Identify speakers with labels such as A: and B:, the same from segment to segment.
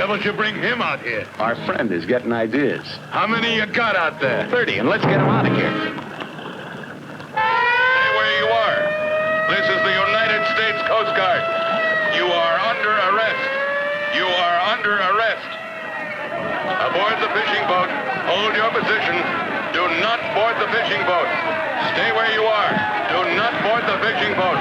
A: devil'd you bring him out here?
B: Our friend is getting ideas.
A: How many you got out there?
B: 30, and let's get him out of here.
A: Stay where you are. This is the United States Coast Guard. You are under arrest. You are under arrest. Aboard the fishing boat. Hold your position. Do not board the fishing boat. Stay where you are. Do not board the fishing boat.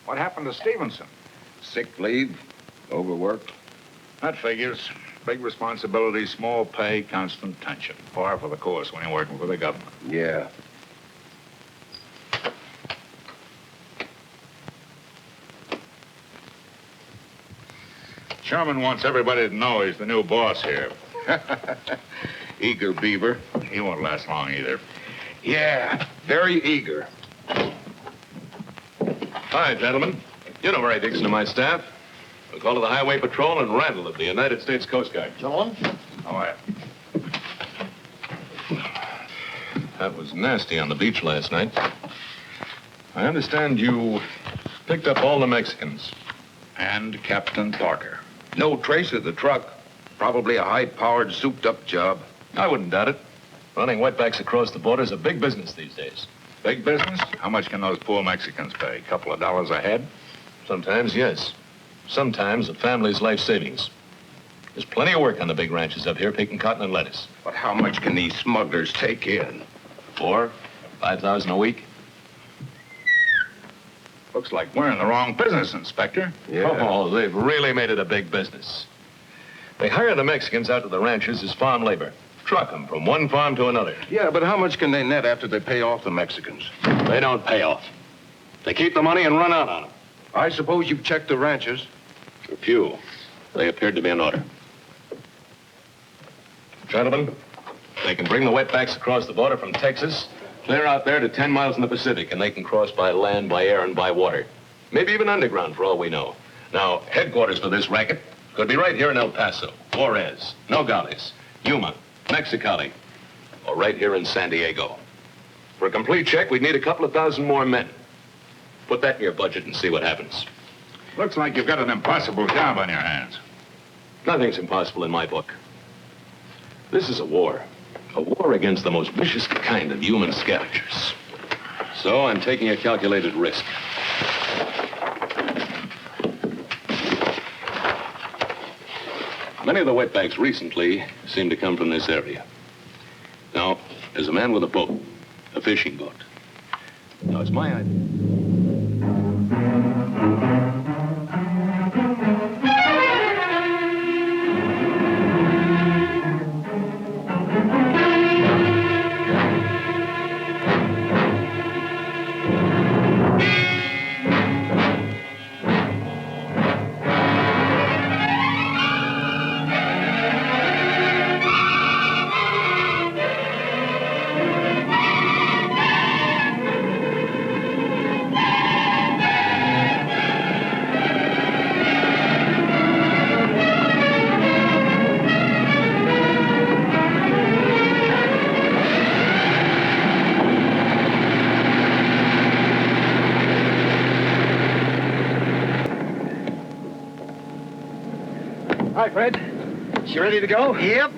C: What happened to Stevenson?
D: Sick leave, overworked.
C: That figures. Big responsibility, small pay, constant tension. Par for the course when you're working for the government.
D: Yeah.
C: Sherman wants everybody to know he's the new boss here.
D: Eager beaver.
C: He won't last long either.
D: Yeah, very eager.
E: Hi, gentlemen. You know Murray Dixon of my staff. We call to the Highway Patrol and Randall of the United States Coast Guard.
F: Gentlemen?
C: How are you?
E: That was nasty on the beach last night. I understand you picked up all the Mexicans.
C: And Captain Parker.
D: No trace of the truck. Probably a high-powered, souped-up job.
E: I wouldn't doubt it. Running wetbacks across the border is a big business these days.
C: Big business? How much can those poor Mexicans pay? A couple of dollars a head?
E: Sometimes, yes. Sometimes a family's life savings. There's plenty of work on the big ranches up here picking cotton and lettuce.
D: But how much can these smugglers take in?
E: 4,000, 5,000 a week.
C: Looks like we're in the wrong business, Inspector.
D: Yeah.
E: Oh, they've really made it a big business. They hire the Mexicans out to the ranches as farm labor. Truck them from one farm to another.
D: Yeah, but how much can they net after they pay off the Mexicans?
E: They don't pay off. They keep the money and run out on them.
D: I suppose you've checked the ranches.
E: A few. They appeared to be in order. Gentlemen, they can bring the wetbacks across the border from Texas, clear out there to 10 miles in the Pacific, and they can cross by land, by air, and by water. Maybe even underground, for all we know. Now, headquarters for this racket could be right here in El Paso, Juarez, Nogales, Yuma, Mexicali, or right here in San Diego. For a complete check, we'd need a couple of thousand more men. Put that in your budget and see what happens.
C: Looks like you've got an impossible job on your hands.
E: Nothing's impossible in my book. This is a war against the most vicious kind of human scavengers. So I'm taking a calculated risk. Many of the wetbacks recently seem to come from this area. Now, there's a man with a boat, a fishing boat. Now, it's my idea.
F: Hi, Fred. You ready to go?
G: Yep.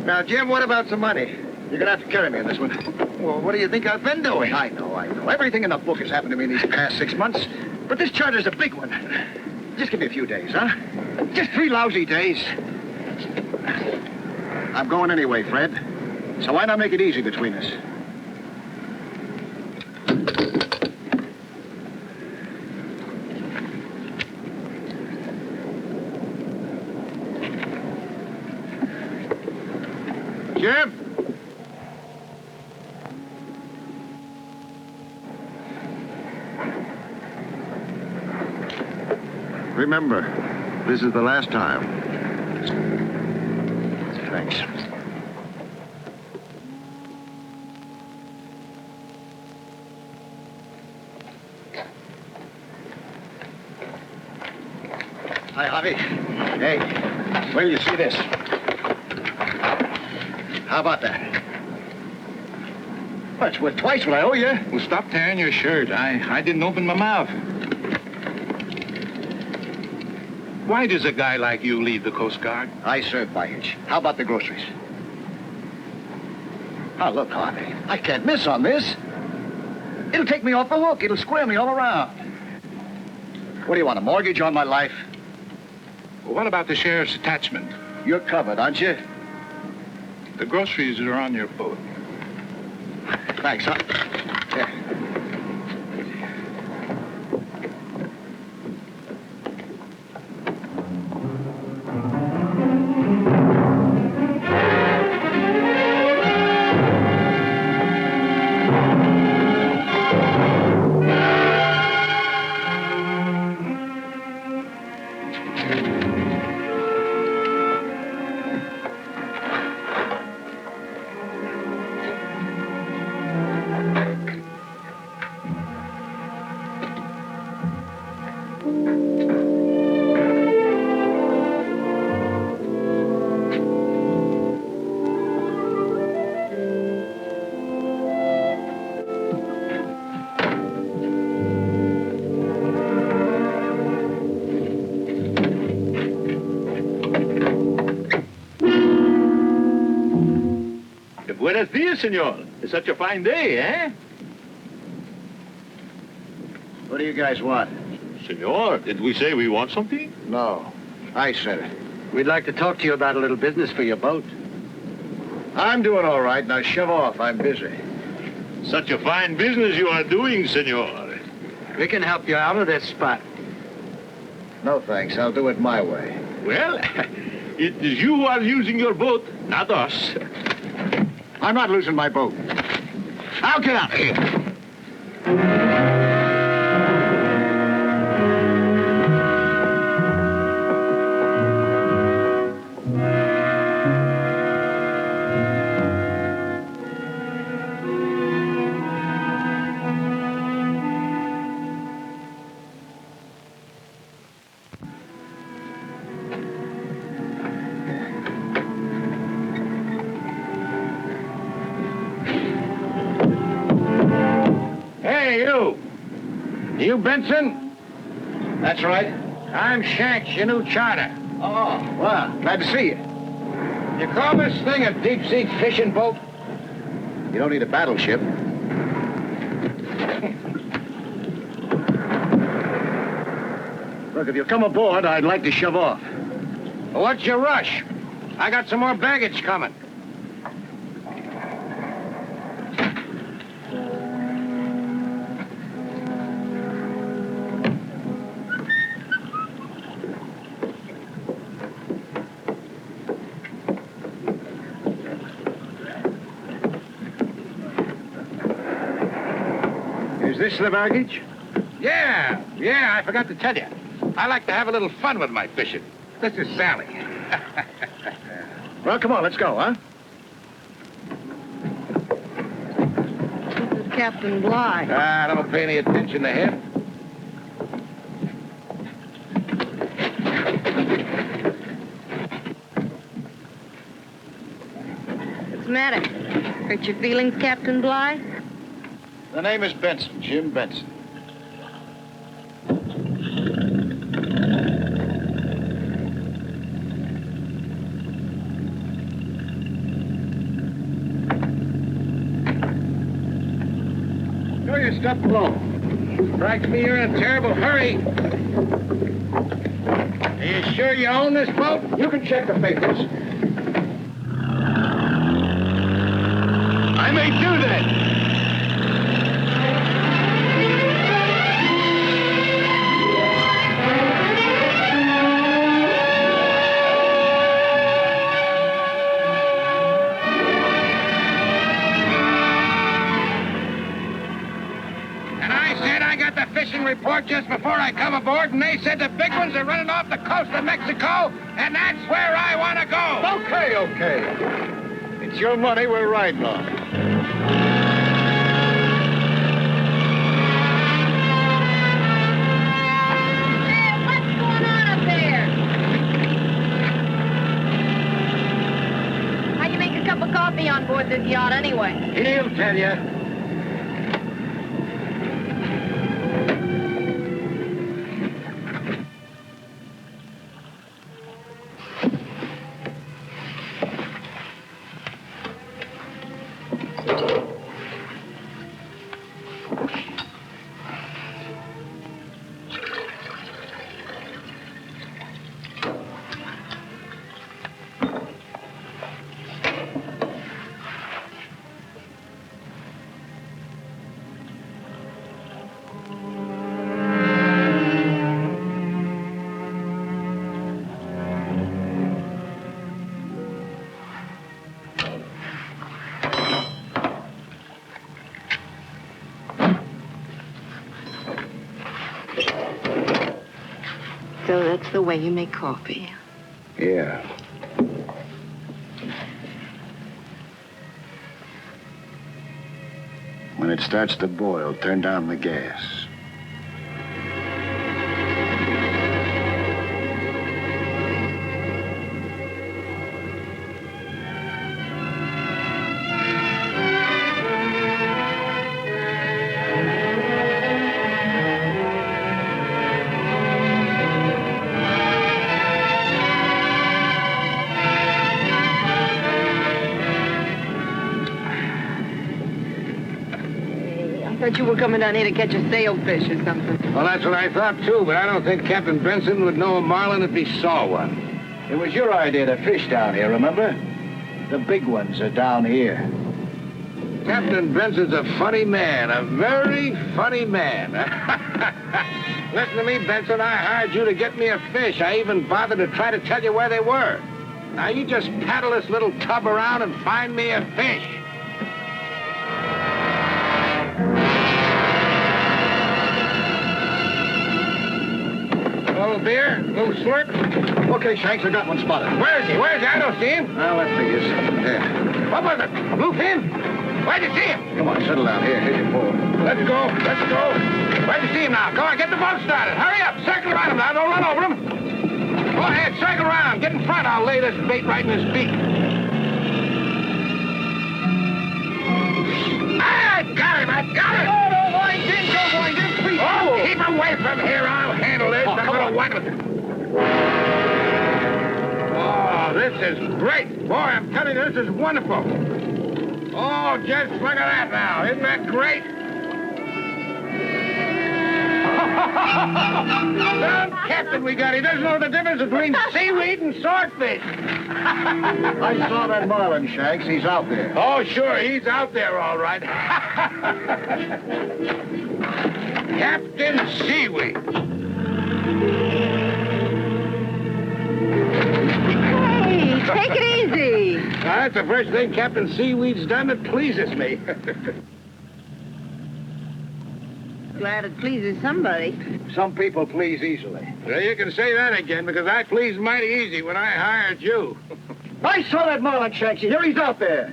G: Now, Jim, what about some money?
F: You're gonna have to carry me on this one.
G: Well, what do you think I've been doing?
F: I know. Everything in the book has happened to me in these past 6 months. But this charter's a big one. Just give me a few days, huh? Just 3 lousy days. I'm going anyway, Fred. So why not make it easy between us? Jim?
G: Remember, this is the last time.
F: Thanks. Hi, Javi. Hey, wait till you see this. How about that? Well, it's worth twice what I owe you.
C: Well, stop tearing your shirt. I didn't open my mouth. Why does a guy like you lead the Coast Guard?
F: I serve by hitch. How about the groceries? Oh, look, Harvey, I can't miss on this. It'll take me off the hook. It'll square me all around. What do you want, a mortgage on my life?
C: Well, what about the sheriff's attachment?
F: You're covered, aren't you?
C: The groceries are on your boat.
F: Thanks, huh? Yeah.
H: Buenos dias, senor. It's such a fine day, eh?
F: What do you guys want?
H: Senor, did we say we want something?
F: No, I said it.
G: We'd like to talk to you about a little business for your boat.
F: I'm doing all right. Now shove off. I'm busy.
H: Such a fine business you are doing, senor.
G: We can help you out of this spot.
F: No, thanks. I'll do it my way.
H: Well, it is you who are using your boat, not us.
F: I'm not losing my boat. I'll get out of here.
G: You Benson?
F: That's right.
G: I'm Shanks, your new charter.
F: Oh, well, glad to see you.
G: You call this thing a deep-sea fishing boat?
F: You don't need a battleship. Look, if you come aboard, I'd like to shove off.
G: What's your rush? I got some more baggage coming.
F: Is this the baggage?
G: Yeah, I forgot to tell you. I like to have a little fun with my fishing. This is Sally.
F: Well, come on, let's go, huh?
I: This is Captain Bly.
G: Don't pay any attention to him.
I: What's the matter? Hurt your feelings, Captain Bly?
F: The name is Benson, Jim Benson.
G: Throw your stuff below. Strikes me you're in a terrible hurry. Are you sure you own this boat?
F: You can check the papers.
H: I may do that.
G: Fishing report just before I come aboard, and they said the big ones are running off the coast of Mexico, and that's where I want to go.
F: Okay. It's your money we're riding on.
I: Hey, what's going on up there? How you make a cup of coffee on board this yacht anyway?
F: He'll tell you.
I: So that's the way you make coffee.
B: Yeah. When it starts to boil, turn down the gas.
I: I thought you were coming down here to catch a sailfish or something.
G: Well, that's what I thought, too, but I don't think Captain Benson would know a marlin if he saw one.
F: It was your idea to fish down here, remember? The big ones are down here.
G: Captain Benson's a funny man, a very funny man. Listen to me, Benson, I hired you to get me a fish. I even bothered to try to tell you where they were. Now, you just paddle this little tub around and find me a fish. A little beer? A little slurp?
F: Okay, Shanks, I got one spotted.
G: Where is he? Where is he? I don't see him.
F: Well, that figures. There.
G: What was it? A bluefin? Where'd you see him?
F: Come on, settle down here. Here's your pole.
G: Let's go. Let's go. Where'd you see him now? Come on, get the boat started. Hurry up. Circle around him now. Don't run over him. Go ahead. Circle around. Get in front. I'll lay this bait right in his beak. I got him. I got him.
F: Oh, no, wind in. Go, wind in, please.
G: Oh, keep away from here. I'll handle this. I'm going to whack him. Oh, this is great. Boy, I'm telling you, this is wonderful. Oh, just look at that now. Isn't that great? Some captain we got. He doesn't know the difference between seaweed and swordfish.
F: I saw that marlin, Shanks. He's out there.
G: Oh, sure. He's out there, all right. Captain Seaweed.
I: Hey, take it easy.
G: Now, that's the first thing Captain Seaweed's done that pleases me.
I: Glad it pleases somebody.
F: Some people please easily.
G: Well, you can say that again, because I pleased mighty easy when I hired you.
F: I saw that marlin, Shanksy. Here he's out there.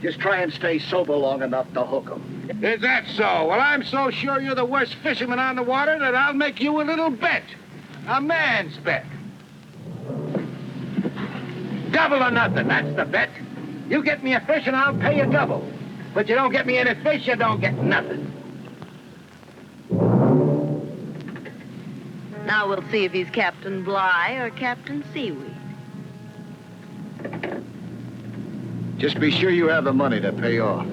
F: Just try and stay sober long enough to hook him.
G: Is that so? Well, I'm so sure you're the worst fisherman on the water that I'll make you a little bet. A man's bet. Double or nothing, that's the bet. You get me a fish and I'll pay you double. But you don't get me any fish, you don't get nothing.
I: Now we'll see if he's Captain Bligh or Captain Seaweed.
F: Just be sure you have the money to pay off.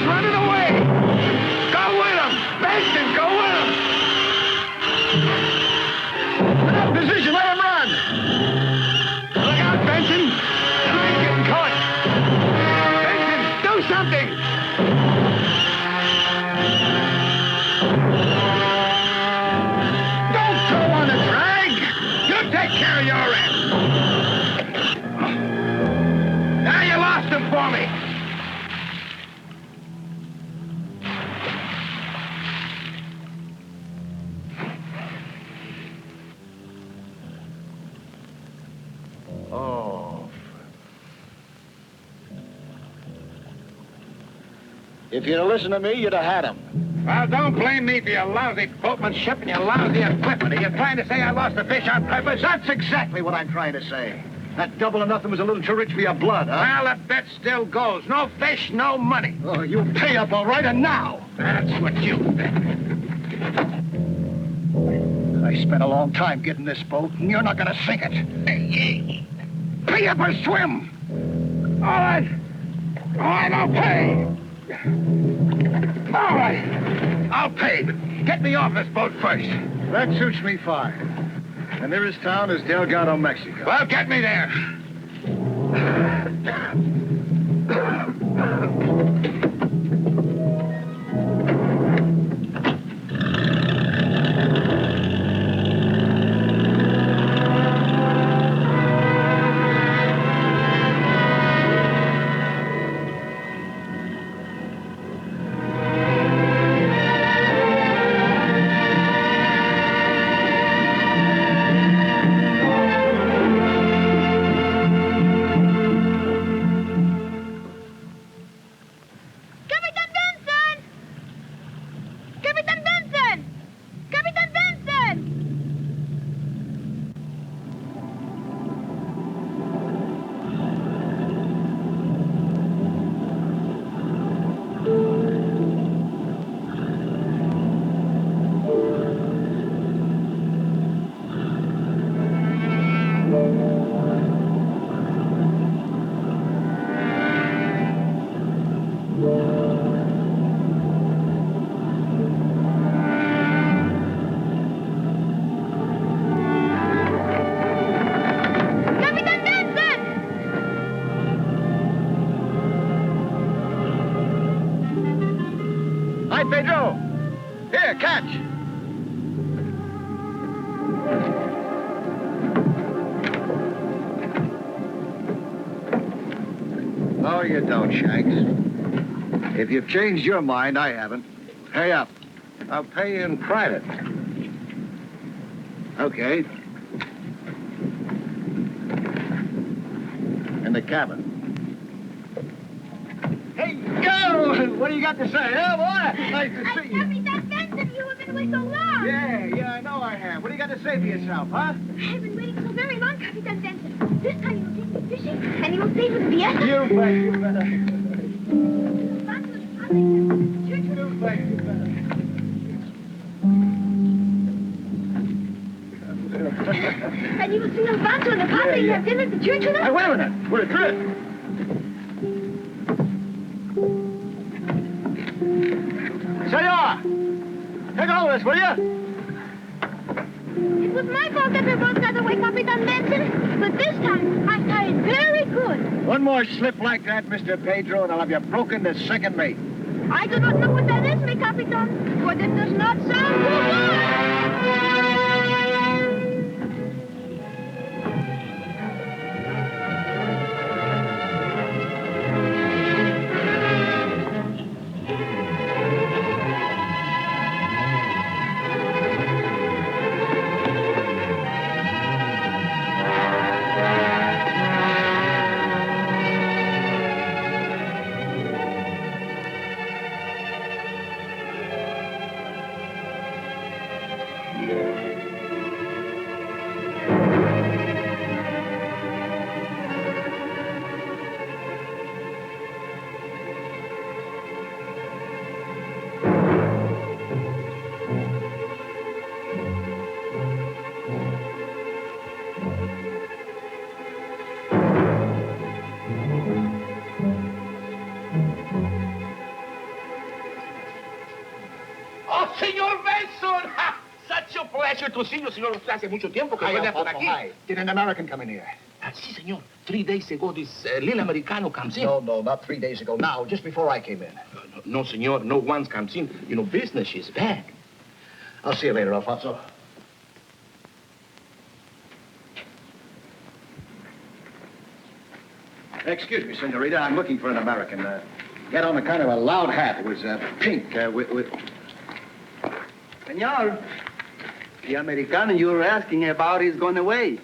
G: He's running away. Go with him. Benson, go with him.
F: Put up position. Let him run.
G: Look out, Benson. You ain't getting caught. Benson, do something. Don't throw on the drag. You take care of your end. Now you lost him for me.
F: Oh. If you'd have listened to me, you'd have had him.
G: Well, don't blame me for your lousy boatmanship and your lousy equipment. Are you trying to say I lost the fish on purpose?
F: That's exactly what I'm trying to say. That double or nothing was a little too rich for your blood, huh?
G: Well, the bet still goes. No fish, no money.
F: Oh, you pay up all right, and now.
G: That's what you bet.
F: I spent a long time getting this boat, and you're not going to sink it.
G: Pay up or swim. All right. All right, I'll pay. All right. I'll pay, but get me off this boat first.
F: That suits me fine. The nearest town is Delgado, Mexico.
G: Well, get me there.
F: Hi, Pedro. Here, catch. No, you don't, Shanks. If you've changed your mind, I haven't. Pay up.
G: I'll pay you in private.
F: Okay. In the cabin. Hey, go! What do you got to say, huh, boy? Nice to see you.
I: Captain Benson, you have been away so long.
F: Yeah, I know I have. What do you got to say for yourself, huh?
I: I've been waiting so very long, Captain Benson. This time you will take me fishing, and you will stay with Fiesta.
F: You bet you better.
I: You
F: bet you better.
I: And you will see Alfonso and the Padre and have dinner at the church with us?
F: Hey, wait a minute. We're adrift. Senor! Take hold of this, will you?
I: It was my fault that the boat got away, Captain Benson. But this time, I tied very good.
F: One more slip like that, Mr. Pedro, and I'll have you broken to second mate.
I: I do not know what that is, mi Capitan, but it does not sound too good.
A: Yeah.
G: Oh, señor Benson! Ha! Such a pleasure to see you, señor. Hace mucho tiempo que venía por aquí.
F: Hi. Did an American come in here?
G: Sí, señor. 3 days ago, this little Americano comes in.
F: No, not 3 days ago. Now, just before I came in.
G: No, señor. No one comes in. You know, business is bad.
F: I'll see you later, Alfonso. Excuse me, senorita. I'm looking for an American. He had on a kind of a loud hat. It was pink with...
J: Senor, the American you were asking about is gone away.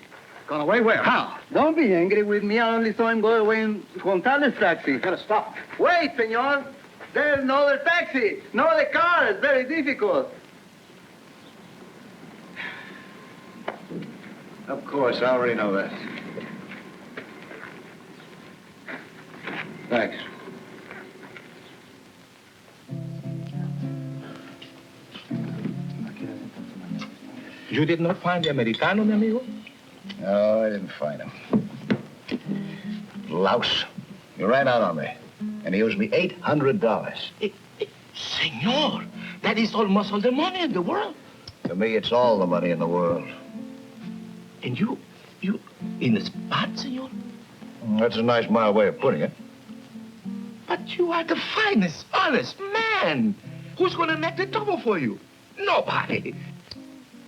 F: Gone away where? How?
J: Don't be angry with me. I only saw him go away in Gonzalez taxi.
F: You gotta stop.
J: Wait, senor. There's no other taxi. No other car. It's very difficult.
F: Of course, I already know that. Thanks.
G: You did not find the Americano, mi amigo?
F: No, I didn't find him. Louse. He ran out on me. And he owes me $800.
G: Senor, that is almost all the money in the world.
F: To me, it's all the money in the world.
G: And you in the spot, senor?
F: That's a nice, mild way of putting it.
G: But you are the finest, honest man. Who's going to make the trouble for you? Nobody.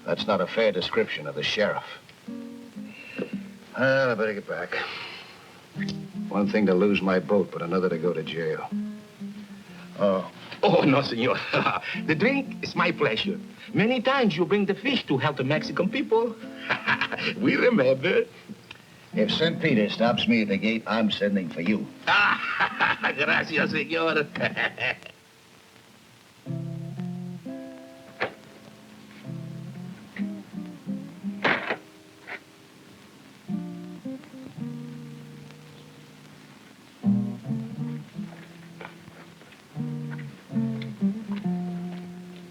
F: That's not a fair description of the sheriff. Well, I better get back. One thing to lose my boat, but another to go to jail.
G: Oh, no, senor. The drink is my pleasure. Many times you bring the fish to help the Mexican people. We remember.
F: If St. Peter stops me at the gate, I'm sending for you.
G: Gracias, senor.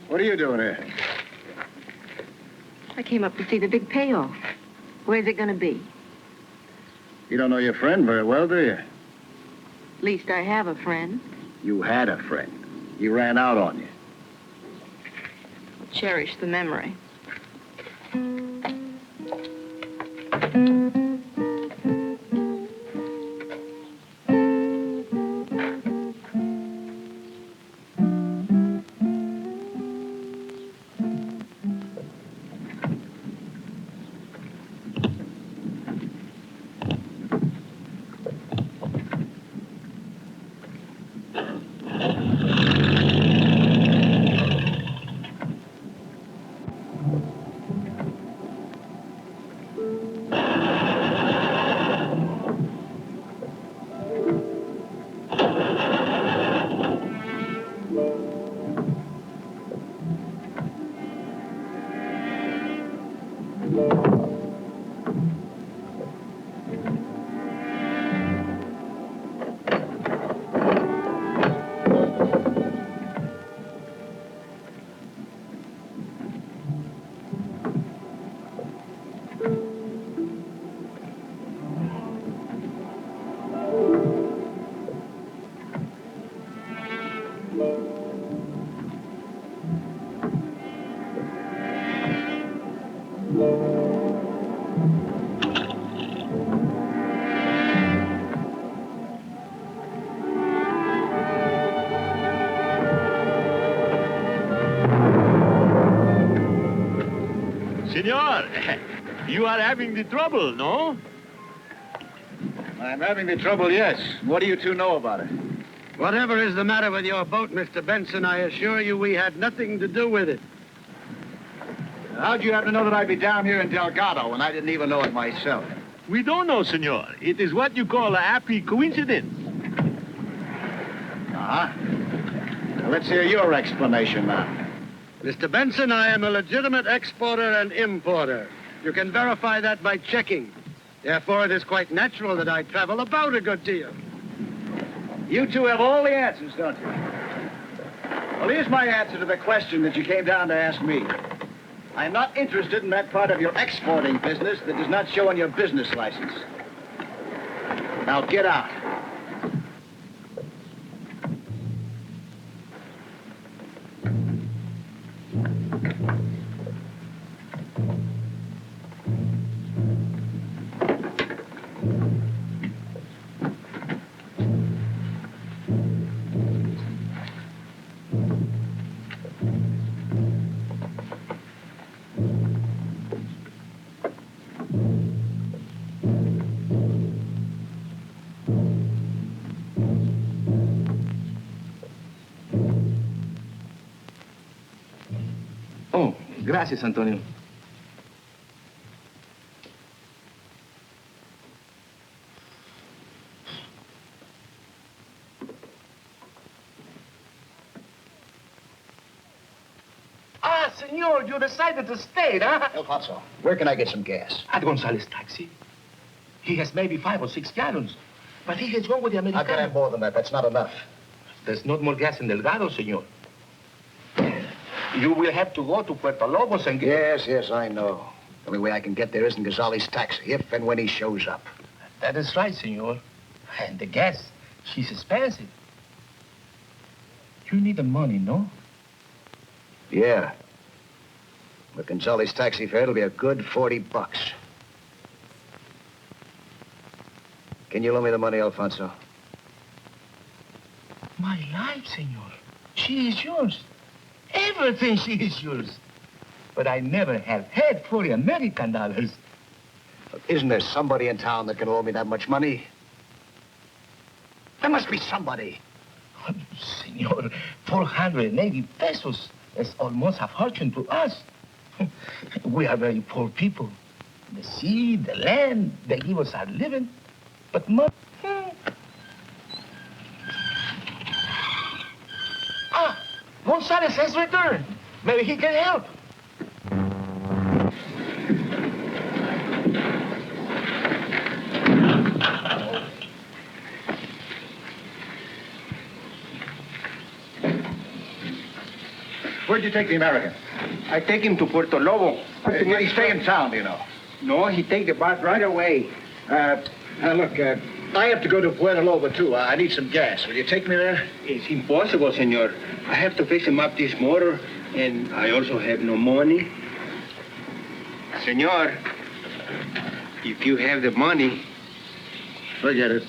F: What are you doing here?
K: I came up to see the big payoff. Where's it going to be?
F: You don't know your friend very well, do you?
K: At least I have a friend.
F: You had a friend. He ran out on you.
K: I'll cherish the memory.
H: Senor, you are having the trouble, no?
F: I'm having the trouble, yes. What do you two know about it?
J: Whatever is the matter with your boat, Mr. Benson, I assure you we had nothing to do with it.
F: How'd you happen to know that I'd be down here in Delgado when I didn't even know it myself?
H: We don't know, senor. It is what you call a happy coincidence.
F: Uh-huh. Now, let's hear your explanation now.
J: Mr. Benson, I am a legitimate exporter and importer. You can verify that by checking. Therefore, it is quite natural that I travel about a good deal.
F: You two have all the answers, don't you? Well, here's my answer to the question that you came down to ask me. I'm not interested in that part of your exporting business that does not show on your business license. Now get out.
L: Oh, gracias, Antonio. Ah, senor, you decided to stay, huh?
F: Alfonso, where can I get some gas?
L: At Gonzalez Taxi. He has maybe 5 or 6 gallons. But he has gone with the
F: How
L: American.
F: can I have more than that? That's not enough.
L: There's not more gas in Delgado, senor. You will have to go to Puerto Lobos and get...
F: Yes, I know. The only way I can get there isn't Gonzalez Taxi, if and when he shows up.
L: That is right, senor. And the gas, she's expensive. You need the money, no?
F: Yeah. With Gonzalez Taxi fare, it'll be a good $40. Can you loan me the money, Alfonso?
L: My life, senor. She is yours. Everything she is yours. But I never have had 40 American dollars.
F: Look, isn't there somebody in town that can loan me that much money? There must be somebody.
L: Oh, senor, 480 pesos is almost a fortune to us. We are very poor people. The sea, the land, they give us our living. But money... Ah, Gonzalez has returned. Maybe he can help.
F: Where'd you take the American?
G: I take him to Puerto Lobo.
F: Did he stay in town, do you know?
G: No, he take the bus right away.
F: Look, I have to go to Puerto Lobo, too. I need some gas. Will you take me there?
G: It's impossible, senor. I have to fix him up this motor, and I also have no money. Senor, if you have the money...
F: Forget it.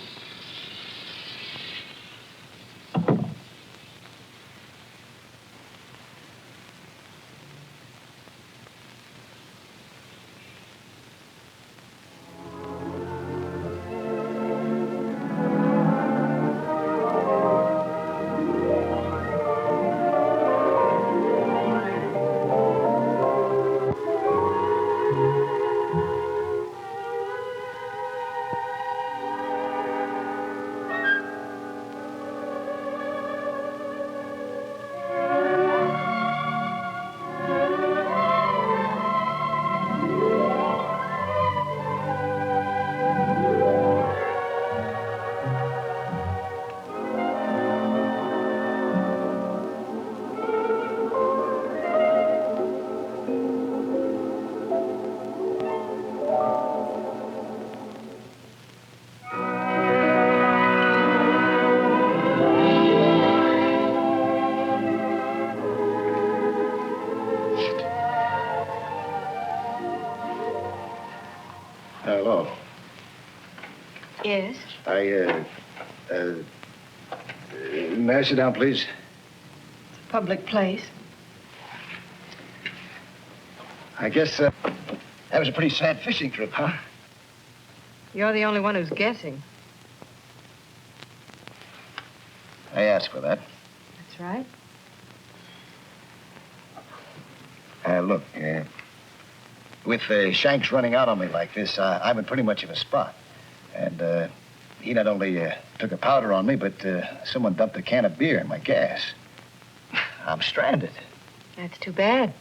F: Hello.
K: Yes?
F: May I sit down, please?
K: Public place.
F: I guess, that was a pretty sad fishing trip, huh?
K: You're the only one who's guessing.
F: I asked for that.
K: That's right.
F: Look, with Shanks running out on me like this, I'm in pretty much of a spot. And he not only took a powder on me, but someone dumped a can of beer in my gas. I'm stranded.
K: That's too bad.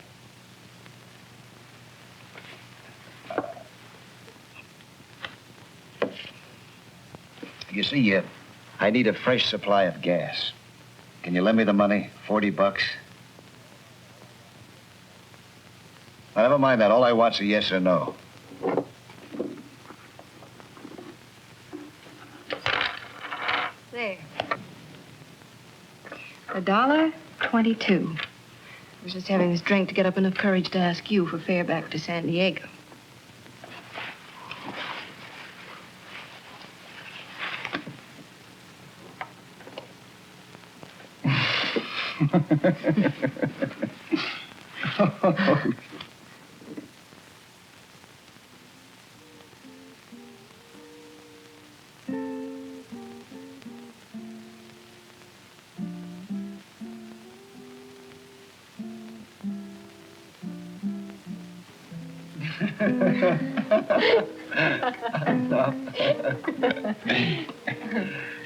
F: You see, I need a fresh supply of gas. Can you lend me the money? $40? Now, never mind that. All I want's a yes or no.
K: There. $1.22. I was just having this drink to get up enough courage to ask you for fare back to San Diego.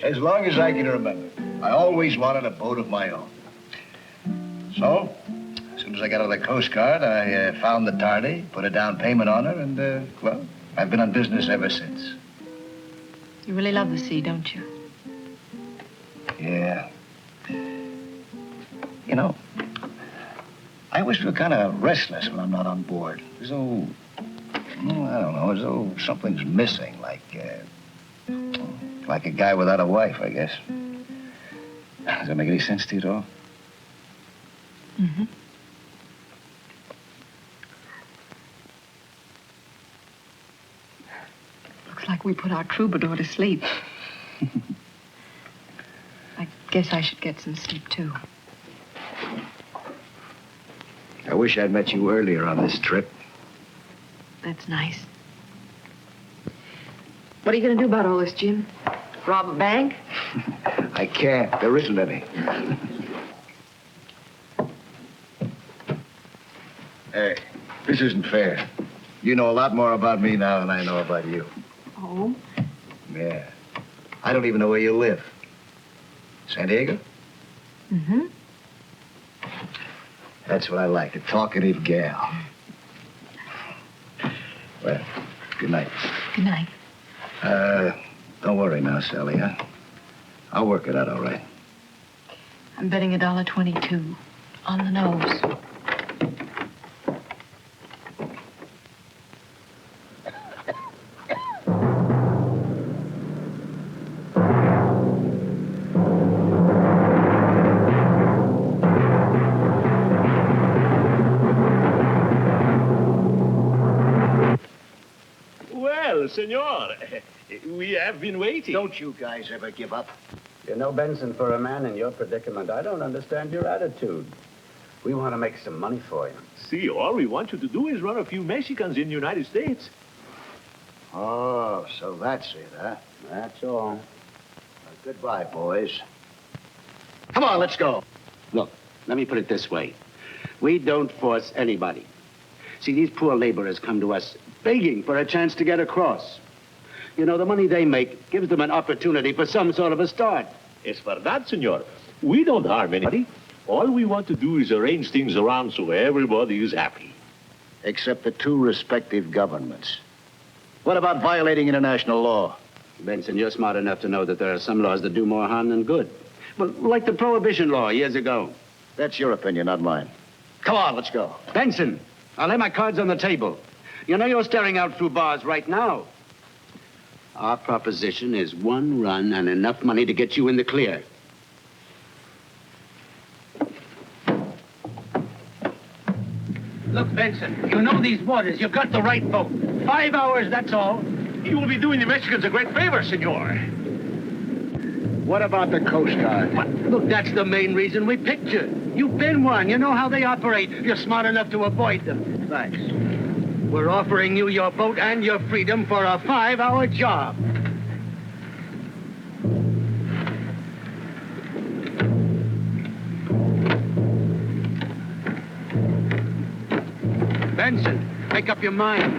F: As long as I can remember, I always wanted a boat of my own. So, as soon as I got out of the Coast Guard, I found the tardy, put a down payment on her, and, well, I've been on business ever since.
K: You really love the sea, don't you?
F: Yeah. You know, I always feel kind of restless when I'm not on board. As though, I don't know, as though something's missing, like a guy without a wife, I guess. Does that make any sense to you at all?
K: Mm-hmm. Looks like we put our troubadour to sleep. I guess I should get some sleep, too.
F: I wish I'd met you earlier on this trip.
K: That's nice. What are you going to do about all this, Jim? Rob a bank?
F: I can't. There isn't any. Hey, this isn't fair. You know a lot more about me now than I know about you.
K: Oh?
F: Yeah. I don't even know where you live. San Diego?
K: Mm-hmm.
F: That's what I like, a talkative gal. Well, good night.
K: Good night.
F: Don't worry now, Sally, huh? I'll work it out all right.
K: I'm betting $1.22 on the nose.
H: Well, senor, we have been waiting.
F: Don't you guys ever give up?
M: You know, Benson, for a man in your predicament, I don't understand your attitude. We want to make some money for you.
H: See, all we want you to do is run a few Mexicans in the United States.
F: Oh, so that's it, huh?
M: That's all.
F: Well, goodbye, boys. Come on, let's go.
M: Look, let me put it this way. We don't force anybody. See, these poor laborers come to us begging for a chance to get across. You know, the money they make gives them an opportunity for some sort of a start.
H: As for that, senor, we don't harm anybody. All we want to do is arrange things around so everybody is happy.
F: Except the two respective governments. What about violating international law?
M: Benson, you're smart enough to know that there are some laws that do more harm than good. Well, like the Prohibition law years ago.
F: That's your opinion, not mine. Come on, let's go.
M: Benson, I'll lay my cards on the table. You know you're staring out through bars right now. Our proposition is one run and enough money to get you in the clear. Look, Benson, you know these waters. You've got the right boat. 5 hours, that's all.
H: You will be doing the Mexicans a great favor, senor.
F: What about the Coast Guard?
M: What? Look, that's the main reason we picked you. You've been one. You know how they operate. You're smart enough to avoid them.
F: Thanks.
M: We're offering you your boat and your freedom for a 5-hour job. Benson, make up your mind.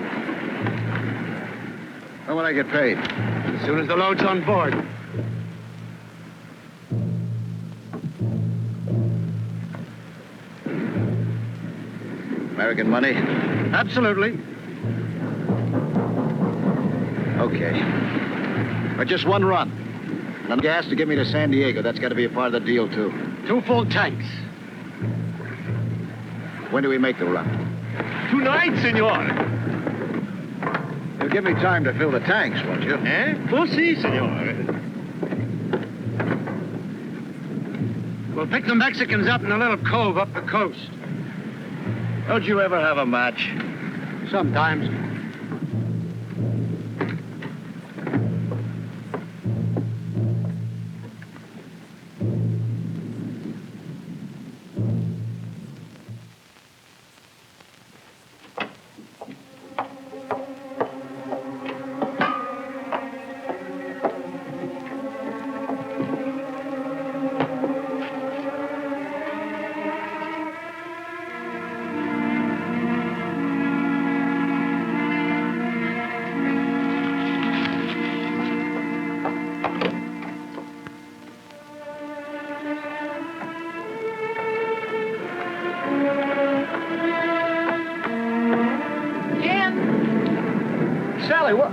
F: When will I get paid?
M: As soon as the load's on board.
F: American money?
M: Absolutely.
F: Okay. But just one run. And gas to get me to San Diego. That's got to be a part of the deal, too.
M: 2 full tanks.
F: When do we make the run?
H: Tonight, senor.
F: You'll give me time to fill the tanks, won't you?
H: Eh? We'll see, senor.
M: We'll pick the Mexicans up in a little cove up the coast.
F: Don't you ever have a match?
J: Sometimes.
F: Sally, what?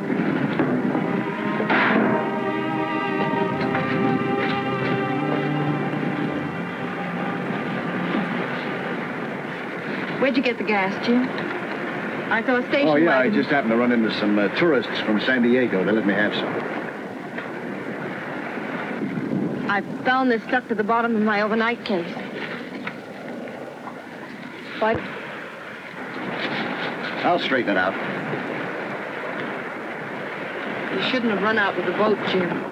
K: Where'd you get the gas, Jim? I saw a station
F: Oh, yeah, I
K: wagon.
F: just happened to run into some tourists from San Diego. They let me have some.
K: I found this stuck to the bottom of my overnight case. What?
F: I'll straighten it out.
K: You shouldn't have run out with the boat, Jim.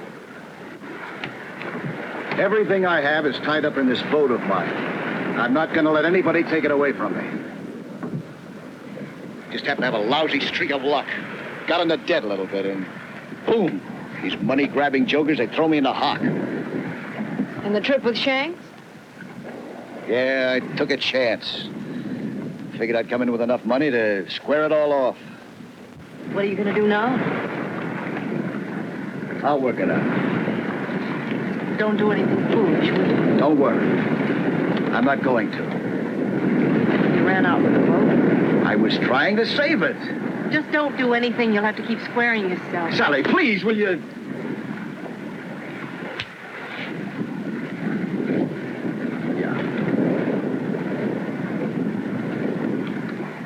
F: Everything I have is tied up in this boat of mine. I'm not going to let anybody take it away from me. Just happened to have a lousy streak of luck. Got in the debt a little bit, and boom. These money-grabbing jokers, they throw me in the hock.
K: And the trip with Shanks?
F: Yeah, I took a chance. Figured I'd come in with enough money to square it all off.
K: What are you going to do now?
F: I'll work it out.
K: Don't do anything foolish, will you?
F: Don't worry. I'm not going to.
K: You ran out with the boat.
F: I was trying to save it.
K: Just don't do anything. You'll have to keep squaring yourself.
F: Sally, please, will you?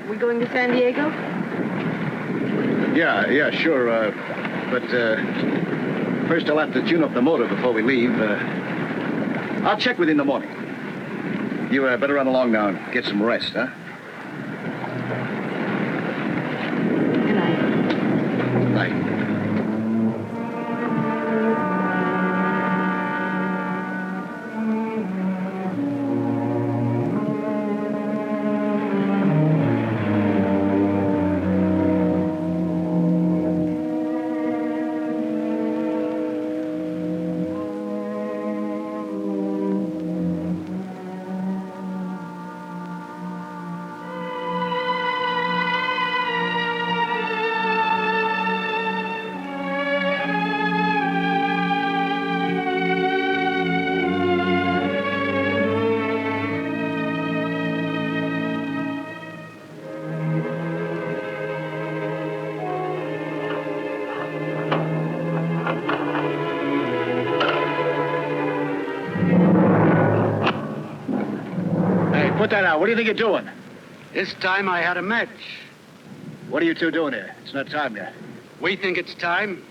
K: We going to San Diego?
F: Yeah, sure. But first I'll have to tune up the motor before we leave. I'll check with you in the morning. You better run along now and get some rest, huh?
K: Good night.
F: Night. Put that out. What do you think you're doing?
J: This time I had a match.
F: What are you two doing here? It's not time yet.
J: We think it's time.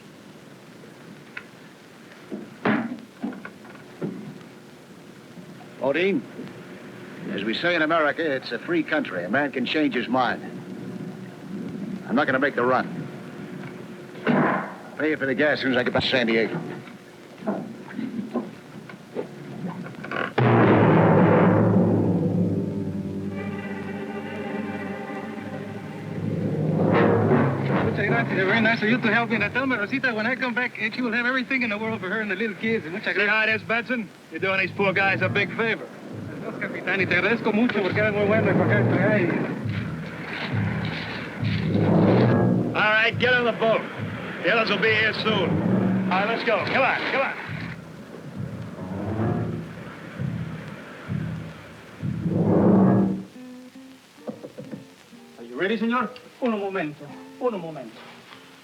F: Odine, as we say in America, it's a free country. A man can change his mind. I'm not going to make the run. Pay you for the gas as soon as I get back to San Diego.
N: Very nice of you to help me. Now tell me, Rosita, when I come back, she will have everything in the world for her and the little kids. See how it is, Benson? You're doing these poor guys a big favor. Dos, capitán, y te agradezco mucho porque eres muy bueno para acá. All right, get on the boat. The others will be here soon. All right, let's go. Come on, come on. Are you ready, senor? Un momento.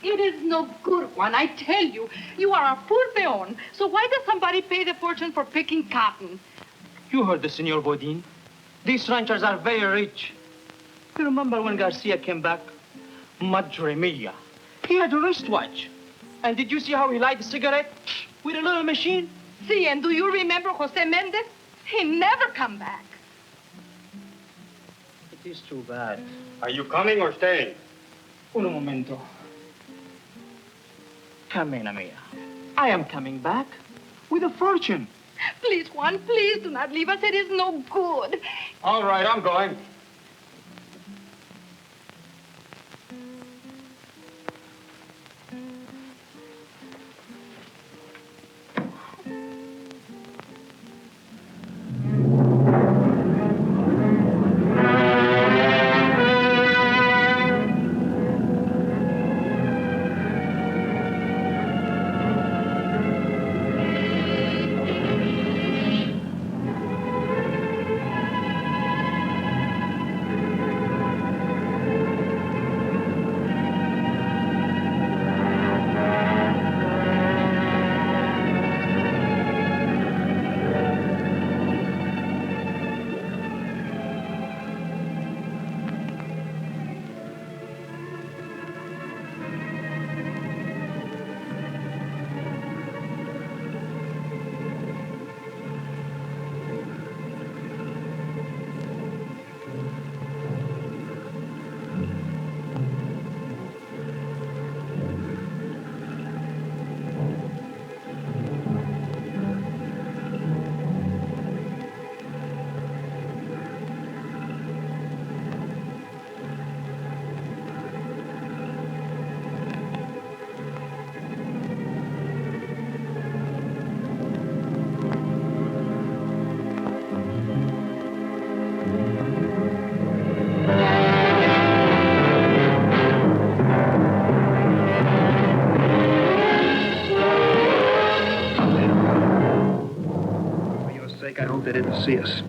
O: It is no good one, I tell you. You are a poor peon, so why does somebody pay the fortune for picking cotton?
P: You heard the Senor Bodin. These ranchers are very rich. You remember when Garcia came back? Madre mia. He had a wristwatch. And did you see how he lighted a cigarette? With a little machine?
O: See, and do you remember Jose Mendez? He never come back.
P: is too bad.
N: Are you coming or staying?
P: Un momento. Carmena mia, I am coming back with a fortune.
O: Please, Juan, please do not leave us. It is no good.
N: All right, I'm going.
F: I hope they didn't see us.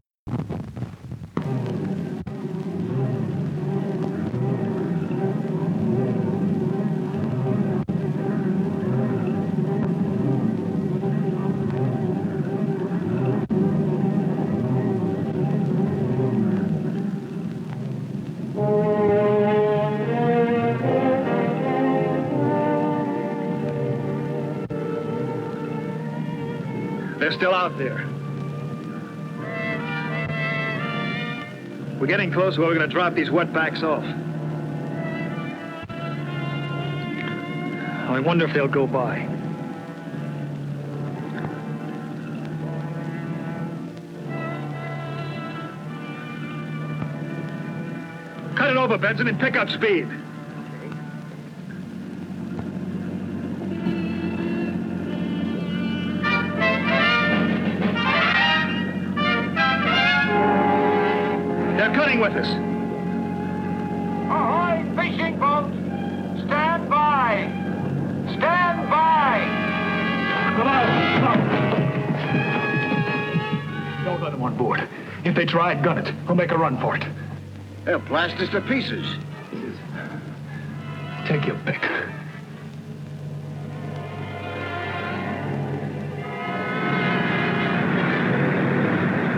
F: They're still out there. We're getting close where we're going to drop these wetbacks off. I wonder if they'll go by. Cut it over, Benson, and pick up speed. With us.
G: Ahoy, fishing boat! Stand by! Stand by!
F: Come on! Don't let them on board. If they try, gun it. We'll make a run for it.
M: They'll blast us to pieces.
F: Take your pick.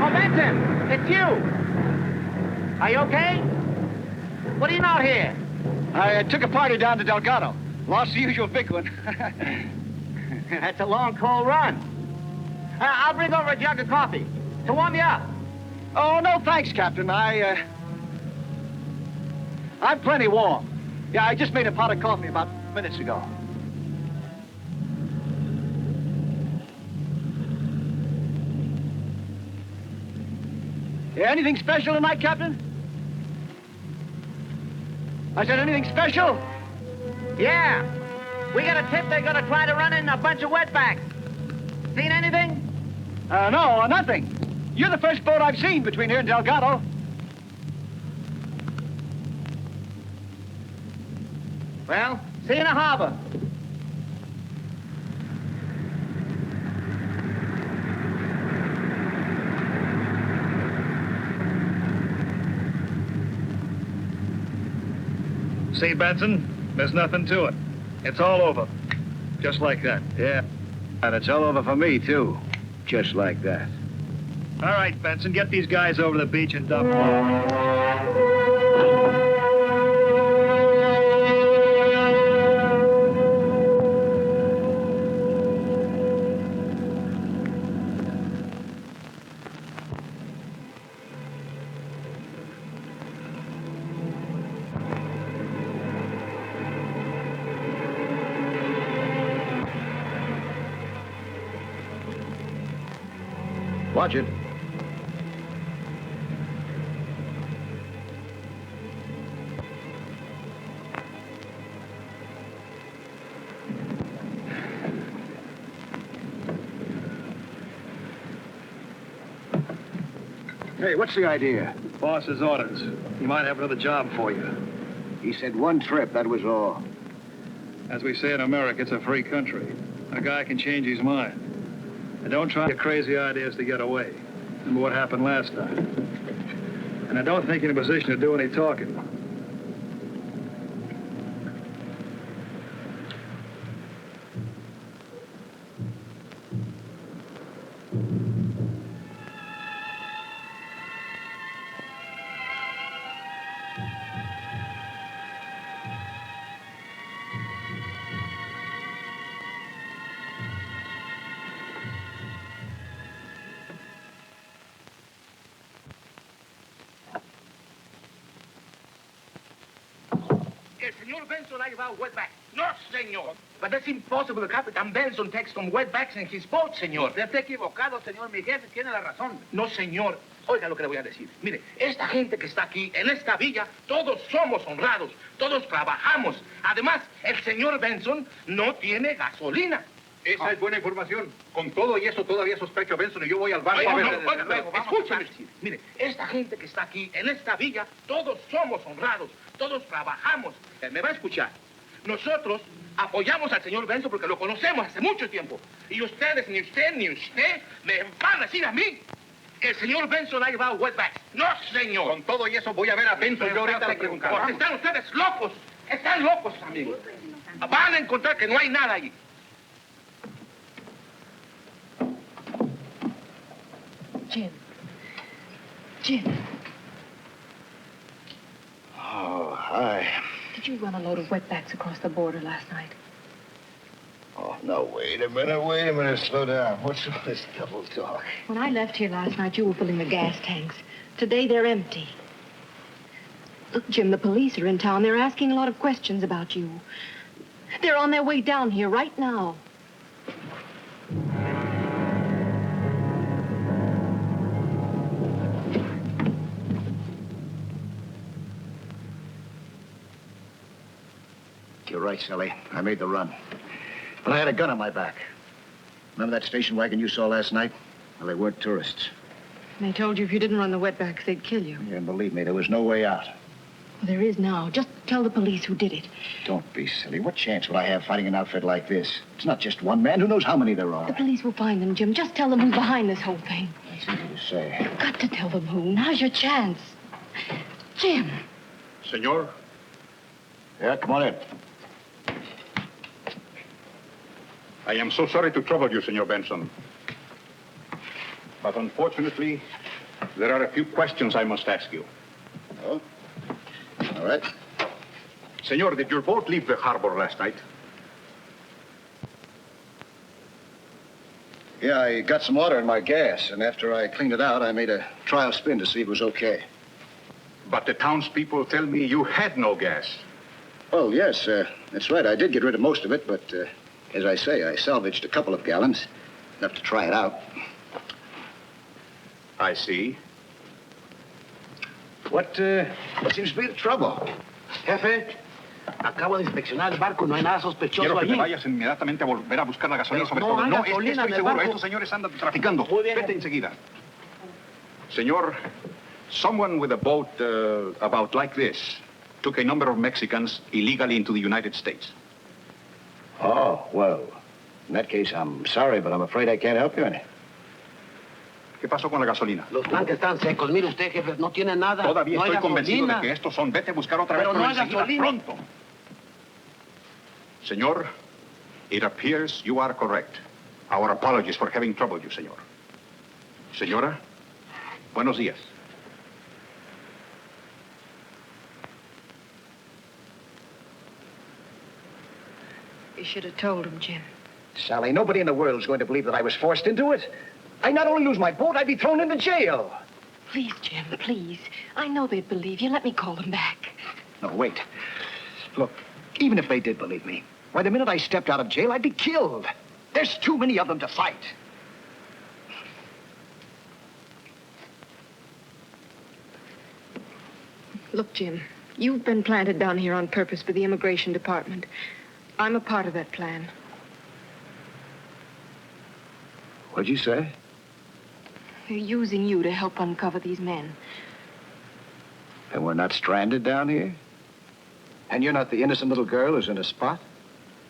G: Oh, Benson! It's you! Are you okay? What are you out here?
F: I took a party down to Delgado. Lost the usual big one.
G: That's a long, cold run. I'll bring over a jug of coffee to warm you up.
F: Oh, no thanks, Captain. I'm plenty warm. Yeah, I just made a pot of coffee about minutes ago. Yeah, anything special tonight, Captain? I said, anything special?
G: Yeah. We got a tip they're gonna try to run in a bunch of wetbacks. Seen anything?
F: No, nothing. You're the first boat I've seen between here and Delgado.
G: Well, see you in the harbor.
F: See, Benson? There's nothing to it. It's all over. Just like that. Yeah. And it's all over for me, too. Just like that. All right, Benson, get these guys over the beach and dump them. Watch it. Hey, what's the idea?
N: Boss's orders. He might have another job for you.
F: He said one trip, that was all.
N: As we say in America, it's a free country. A guy can change his mind. And don't try to get crazy ideas to get away. Remember what happened last time. And I don't think you're in a position to do any talking.
L: El señor Benson ha llevado Wetbacks. No, señor. But that's impossible. Captain Benson takes some Wetbacks in his boat, señor.
G: Usted está equivocado, señor. Mi jefe tiene la razón.
L: No, señor. Oiga lo que le voy a decir. Mire, esta gente que está aquí, en esta villa, todos somos honrados. Todos trabajamos. Además, el señor Benson no tiene gasolina.
C: Esa es buena información. Con todo y eso todavía sospecho a Benson y yo voy al banco a ver.
L: Escúcheme. Mire, esta gente que está aquí, en esta villa, todos somos honrados. Todos trabajamos. ¿Me va a escuchar? Nosotros apoyamos al señor Benson porque lo conocemos hace mucho tiempo. Y ustedes, ni usted, me van a decir a mí que el señor Benson ha llevado Wetbacks. No, señor.
C: Con todo y eso voy a ver a Benson y yo ahorita le preguntaré.
L: Porque están ustedes locos. Están locos, amigos. Van a encontrar que no hay nada ahí.
K: Jim.
B: Oh, hi.
K: Did you run a load of wetbacks across the border last night?
B: Oh, no, wait a minute. Slow down. What's all this double talk?
K: When I left here last night, you were filling the gas tanks. Today, they're empty. Look, Jim, the police are in town. They're asking a lot of questions about you. They're on their way down here right now.
F: You're right, Sally. I made the run. But I had a gun on my back. Remember that station wagon you saw last night? Well, they weren't tourists.
K: And they told you if you didn't run the wetbacks, they'd kill you.
F: Yeah, and believe me, there was no way out.
K: Well, there is now. Just tell the police who did it.
F: Don't be silly. What chance would I have fighting an outfit like this? It's not just one man. Who knows how many there are?
K: The police will find them, Jim. Just tell them who's behind this whole thing.
F: That's easy to say.
K: You've got to tell them who. Now's your chance. Jim.
C: Senor?
F: Yeah, come on in.
C: I am so sorry to trouble you, Senor Benson. But unfortunately, there are a few questions I must ask you.
F: Oh? All right.
C: Senor, did your boat leave the harbor last night?
F: Yeah, I got some water in my gas, and after I cleaned it out, I made a trial spin to see if it was okay.
C: But the townspeople tell me you had no gas.
F: Oh, yes, that's right. I did get rid of most of it, but as I say, I salvaged a couple of gallons, enough to try it out.
C: I see.
F: What seems to be the trouble?
L: Jefe, acabo de inspeccionar el barco. No hay nada sospechoso
C: Quiero que
L: allí.
C: te vayas inmediatamente a volver a buscar la gasolina, sobre
L: No
C: todo.
L: hay
C: No, es que
L: gasolina
C: estoy
L: en el
C: seguro.
L: barco.
C: Estos señores andan traficando.
L: Muy bien.
C: Vete enseguida. Señor, someone with a boat about like this took a number of Mexicans illegally into the United States.
F: Oh, well, in that case, I'm sorry, but I'm afraid I can't help you any.
C: ¿Qué pasó con la gasolina?
L: Los tanques están secos. Mire usted, jefe, no tiene nada.
C: Todavía
L: no hay
C: estoy convencido de
L: gasolina.
C: que estos son. Vete a buscar otra vez,
L: Pero no hay
C: enseguida,
L: gasolina.
C: pronto. Señor, it appears you are correct. Our apologies for having troubled you, señor. Señora, buenos días.
K: You should have told him, Jim.
F: Sally, nobody in the world is going to believe that I was forced into it. I'd not only lose my boat, I'd be thrown into jail.
K: Please, Jim, please. I know they'd believe you. Let me call them back.
F: No, wait. Look, even if they did believe me, why, the minute I stepped out of jail, I'd be killed. There's too many of them to fight.
K: Look, Jim, you've been planted down here on purpose for the immigration department. I'm a part of that plan.
B: What'd you say?
K: They're using you to help uncover these men.
B: And we're not stranded down here? And you're not the innocent little girl who's in a spot?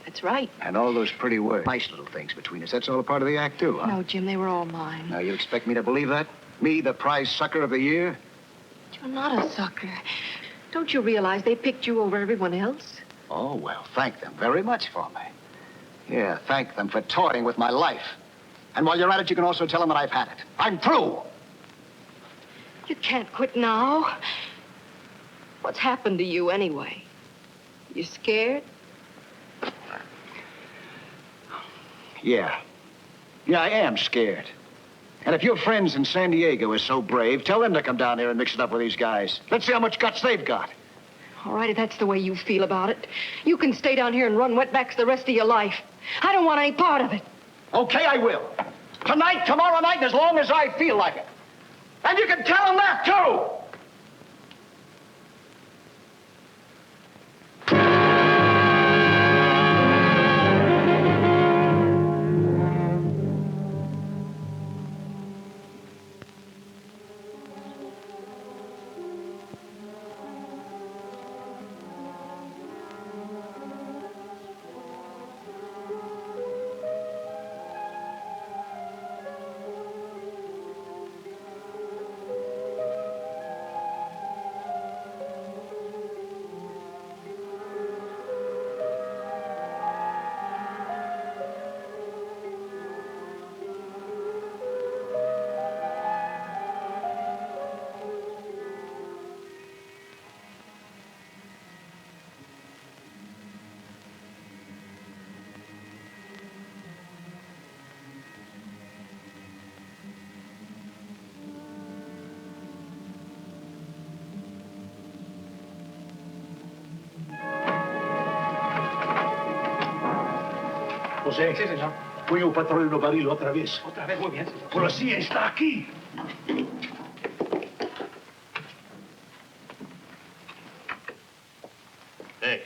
K: That's right.
B: And all those pretty words, nice little things between us, that's all a part of the act, too, huh?
K: No, Jim, they were all mine.
B: Now, you expect me to believe that? Me, the prize sucker of the year?
K: You're not a sucker. Don't you realize they picked you over everyone else?
B: Oh, well, thank them very much for me. Yeah, thank them for toying with my life. And while you're at it, you can also tell them that I've had it. I'm through.
K: You can't quit now. What's happened to you anyway? You scared?
B: Yeah. Yeah, I am scared. And if your friends in San Diego are so brave, tell them to come down here and mix it up with these guys. Let's see how much guts they've got.
K: All right, if that's the way you feel about it, you can stay down here and run Wetbacks the rest of your life. I don't want any part of it.
B: Okay, I will. Tonight, tomorrow night, and as long as I feel like it. And you can tell them that, too!
H: José.
N: Sí, señor.
H: Cuyo patrón no baril otra vez.
N: Otra vez, muy bien, señor.
H: Policía está aquí. Hey,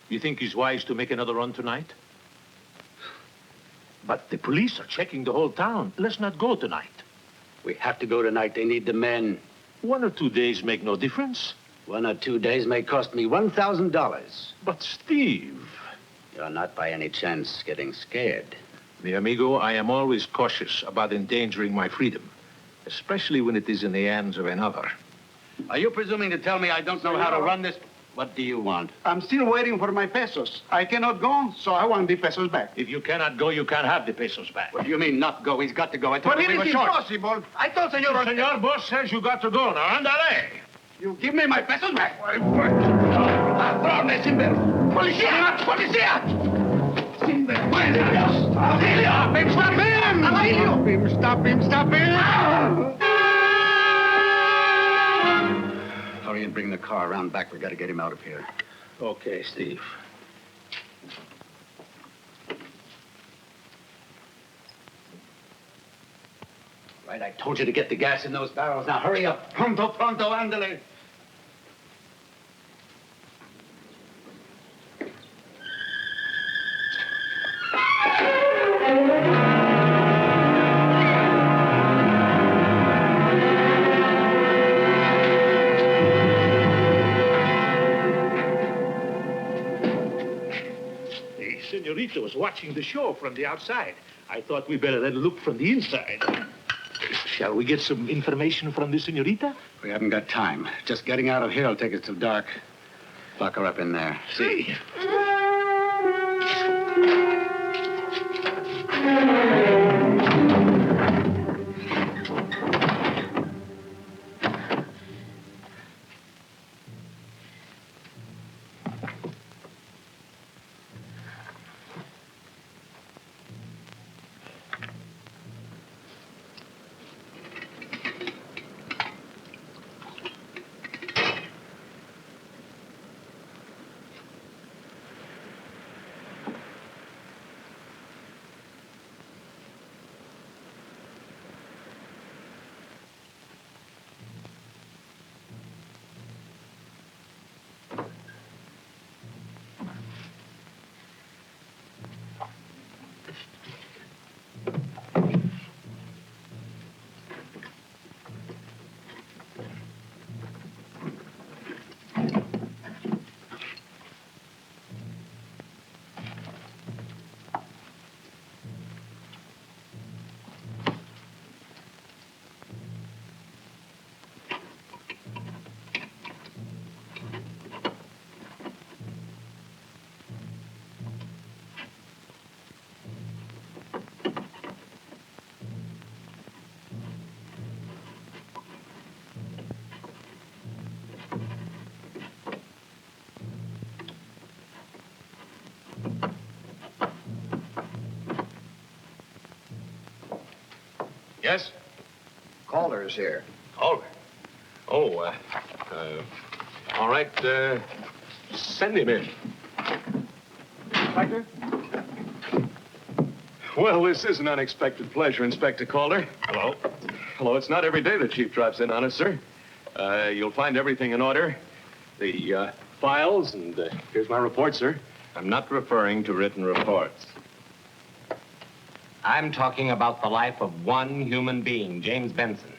H: you think he's wise to make another run tonight? But the police are checking the whole town. Let's not go tonight.
M: We have to go tonight. They need the men.
H: 1 or 2 days make no difference.
M: 1 or 2 days may cost me $1,000.
H: But Steve...
M: You're not by any chance getting scared.
H: Mi amigo, I am always cautious about endangering my freedom, especially when it is in the hands of another.
M: Are you presuming to tell me I don't know how to run this? What do you want?
F: I'm still waiting for my pesos. I cannot go, so I want the pesos back.
H: If you cannot go, you can't have the pesos back.
M: What do you mean, not go? He's got to go. I told
F: But
M: him
F: it
M: we
F: is
M: were short.
F: impossible. I told Senor...
H: Senor Boss says you got to go. Now, andale.
F: You give me my pesos back. Ladrones, ¡Policía! ¡Policía! ¡Sinvergüenza! ¡Auxilio! ¡Stop him! ¡Auxilio! Stop him! Stop him!
M: Hurry and bring the car around back. We got to get him out of here.
H: Okay, Steve.
M: Right, I told you to get the gas in those barrels. Now hurry up. Pronto, pronto, ándale.
H: Senorita was watching the show from the outside. I thought we better let her look from the inside. Shall we get some information from the senorita?
M: We haven't got time. Just getting out of here will take us till dark. Lock her up in there.
H: See.
E: Yes?
B: Calder's here.
E: Calder? Oh, all right, send him in.
F: Inspector?
E: Well, this is an unexpected pleasure, Inspector Calder. Hello. Hello. It's not every day the chief drops in on us, sir. You'll find everything in order. The files, and here's my report, sir.
Q: I'm not referring to written reports. I'm talking about the life of one human being, James Benson.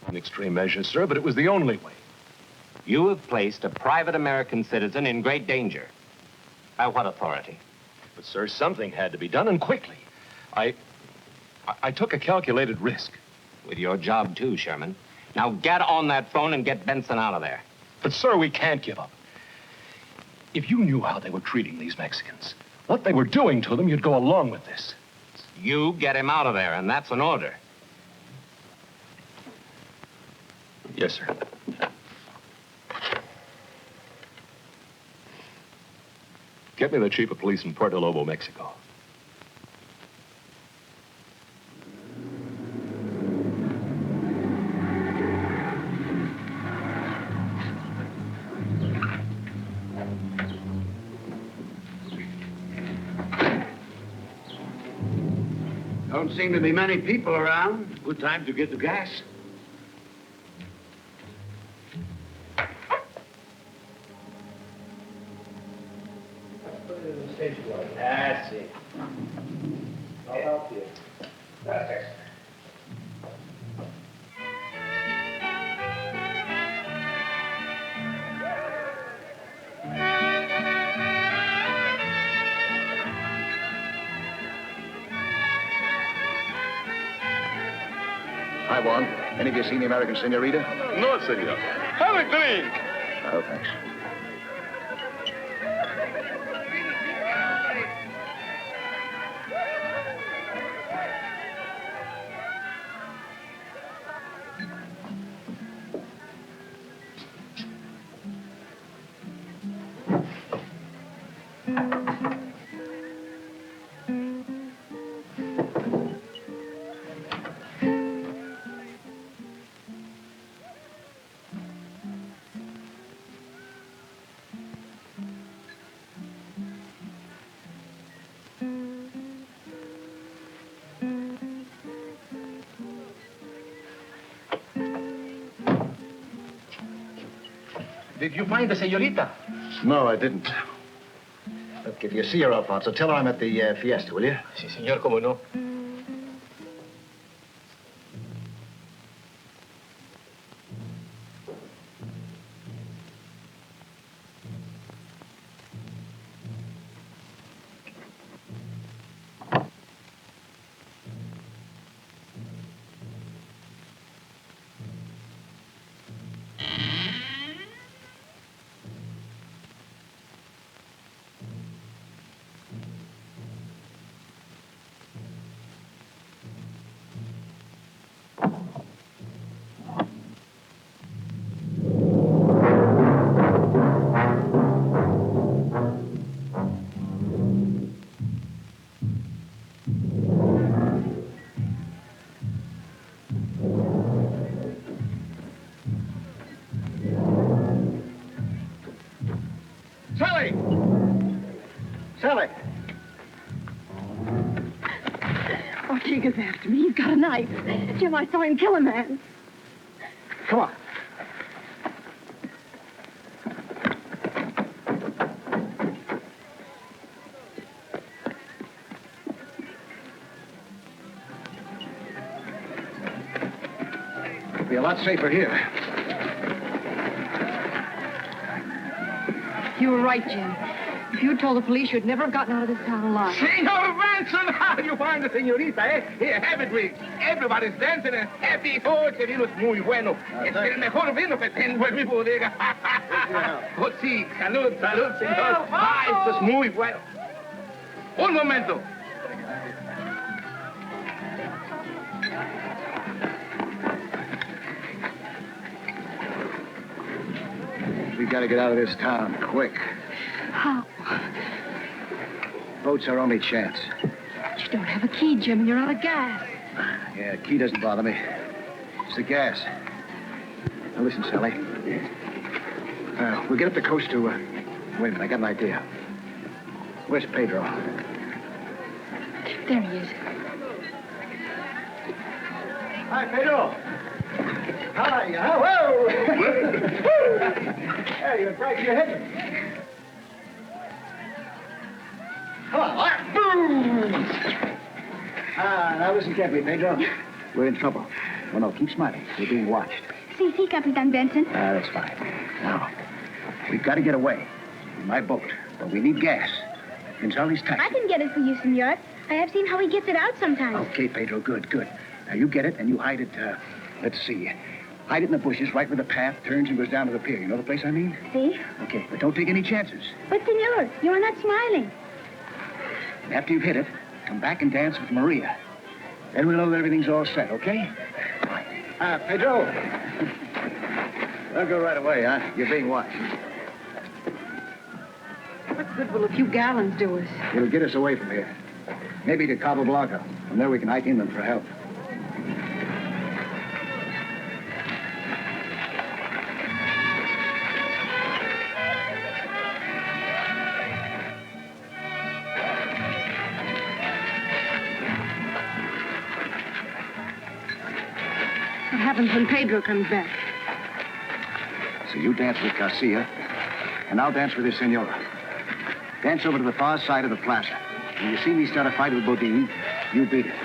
E: An extreme measure, sir, but it was the only way.
Q: You have placed a private American citizen in great danger. By what authority?
E: But, sir, something had to be done, and quickly. I took a calculated risk.
Q: With your job, too, Sherman. Now get on that phone and get Benson out of there.
E: But, sir, we can't give up. If you knew how they were treating these Mexicans, what they were doing to them, you'd go along with this.
Q: You get him out of there, and that's an order.
E: Yes, sir. Get me the chief of police in Puerto Lobo, Mexico.
M: Don't seem to be many people around. Good time to get the gas.
L: That's it. I'll help you. Perfect.
B: Hi, Juan. Any of you seen the American senorita?
E: No, senor. Have a drink.
B: Oh, thanks.
L: Did you find the señorita?
B: No, I didn't. Look, if you see her, Alfonso, tell her I'm at the fiesta, will you?
L: Sí, señor, cómo no.
F: Sally!
K: Ortega's after me. He's got a knife. Jim, I saw him kill a man.
F: Come on. It'll be a lot safer here.
K: You were right, Jim. If you'd told the police, you'd never have gotten out of this town alive.
L: Senor Benson, how do you find the señorita, eh? Here, have a drink. Everybody's dancing and happy. Oh, este vino es muy bueno. Es el mejor vino que tengo en mi bodega. Oh, sí. Salud, salud, señor. Ah, esto es muy bueno. Un momento.
B: We've got to get out of this town, quick.
K: How?
B: Boat's our only chance.
K: You don't have a key, Jim, and you're out of gas.
B: Yeah, key doesn't bother me. It's the gas. Now, listen, Sally. We'll get up the coast to, wait a minute, I got an idea. Where's Pedro?
K: There he is.
F: Hi, Pedro. Hi. Hello. Hey, you cracked your head. Come on. Boom. Now listen carefully, Pedro. We're in trouble. Well, no, keep smiling. We're being watched.
I: Si, Capitan Benson.
F: That's fine. Now, we've got to get away. In my boat. But we need gas. Gonzales taxi.
I: I can get it for you, senor. I have seen how he gets it out sometimes.
F: Okay, Pedro, good. Now, you get it, and you hide it, let's see. Hide it in the bushes right where the path turns and goes down to the pier. You know the place I mean?
I: See?
F: Okay, but don't take any chances.
I: But, senor, you're not smiling.
F: After you've hit it, come back and dance with Maria. Then we'll know that everything's all set, okay? Pedro. Don't go right away, huh? You're being watched.
K: What good will a few gallons do us?
F: It'll get us away from here. Maybe to Cabo Blanco. From there we can hike inland for help.
K: What happens when Pedro comes back?
F: So you dance with Garcia, and I'll dance with his senora. Dance over to the far side of the plaza. When you see me start a fight with Bodine, you beat it.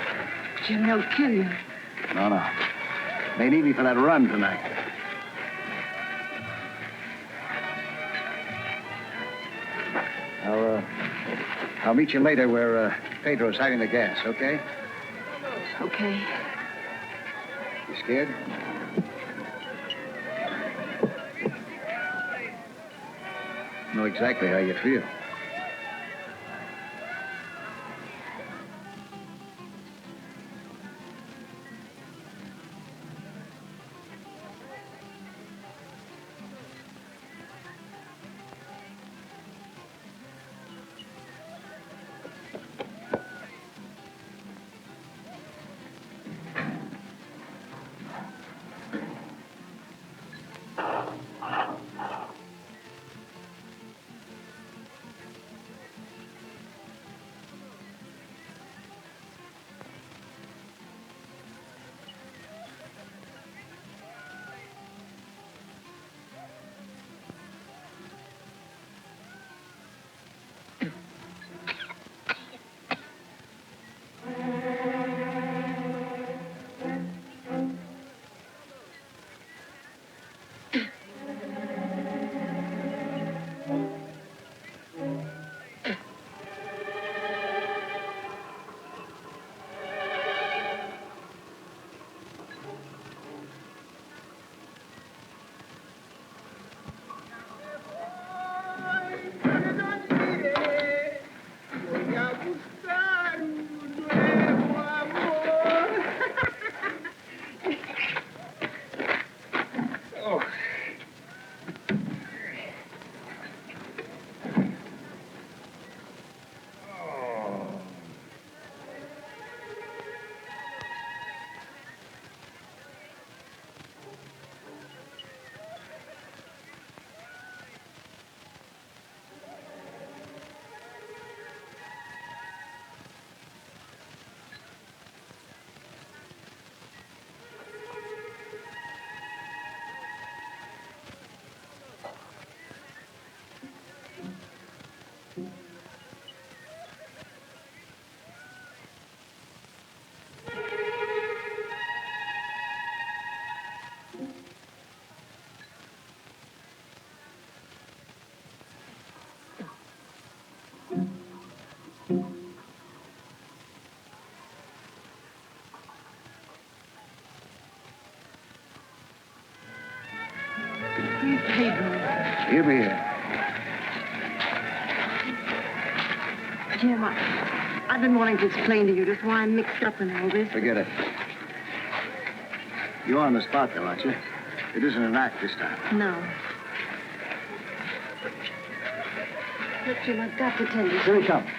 K: Jim, they'll kill you.
F: No. They need me for that run tonight. I'll meet you later where Pedro's hiding the gas, okay?
K: Okay.
F: You scared? Know exactly how you feel.
K: Pedro.
F: He'll be here.
K: Jim, I've been wanting to explain to you just why I'm mixed up in all this.
F: Forget it. You're on the spot, though, aren't you? It isn't an act this time.
K: No. Look, Jim, I've got to tell you.
F: Here he comes.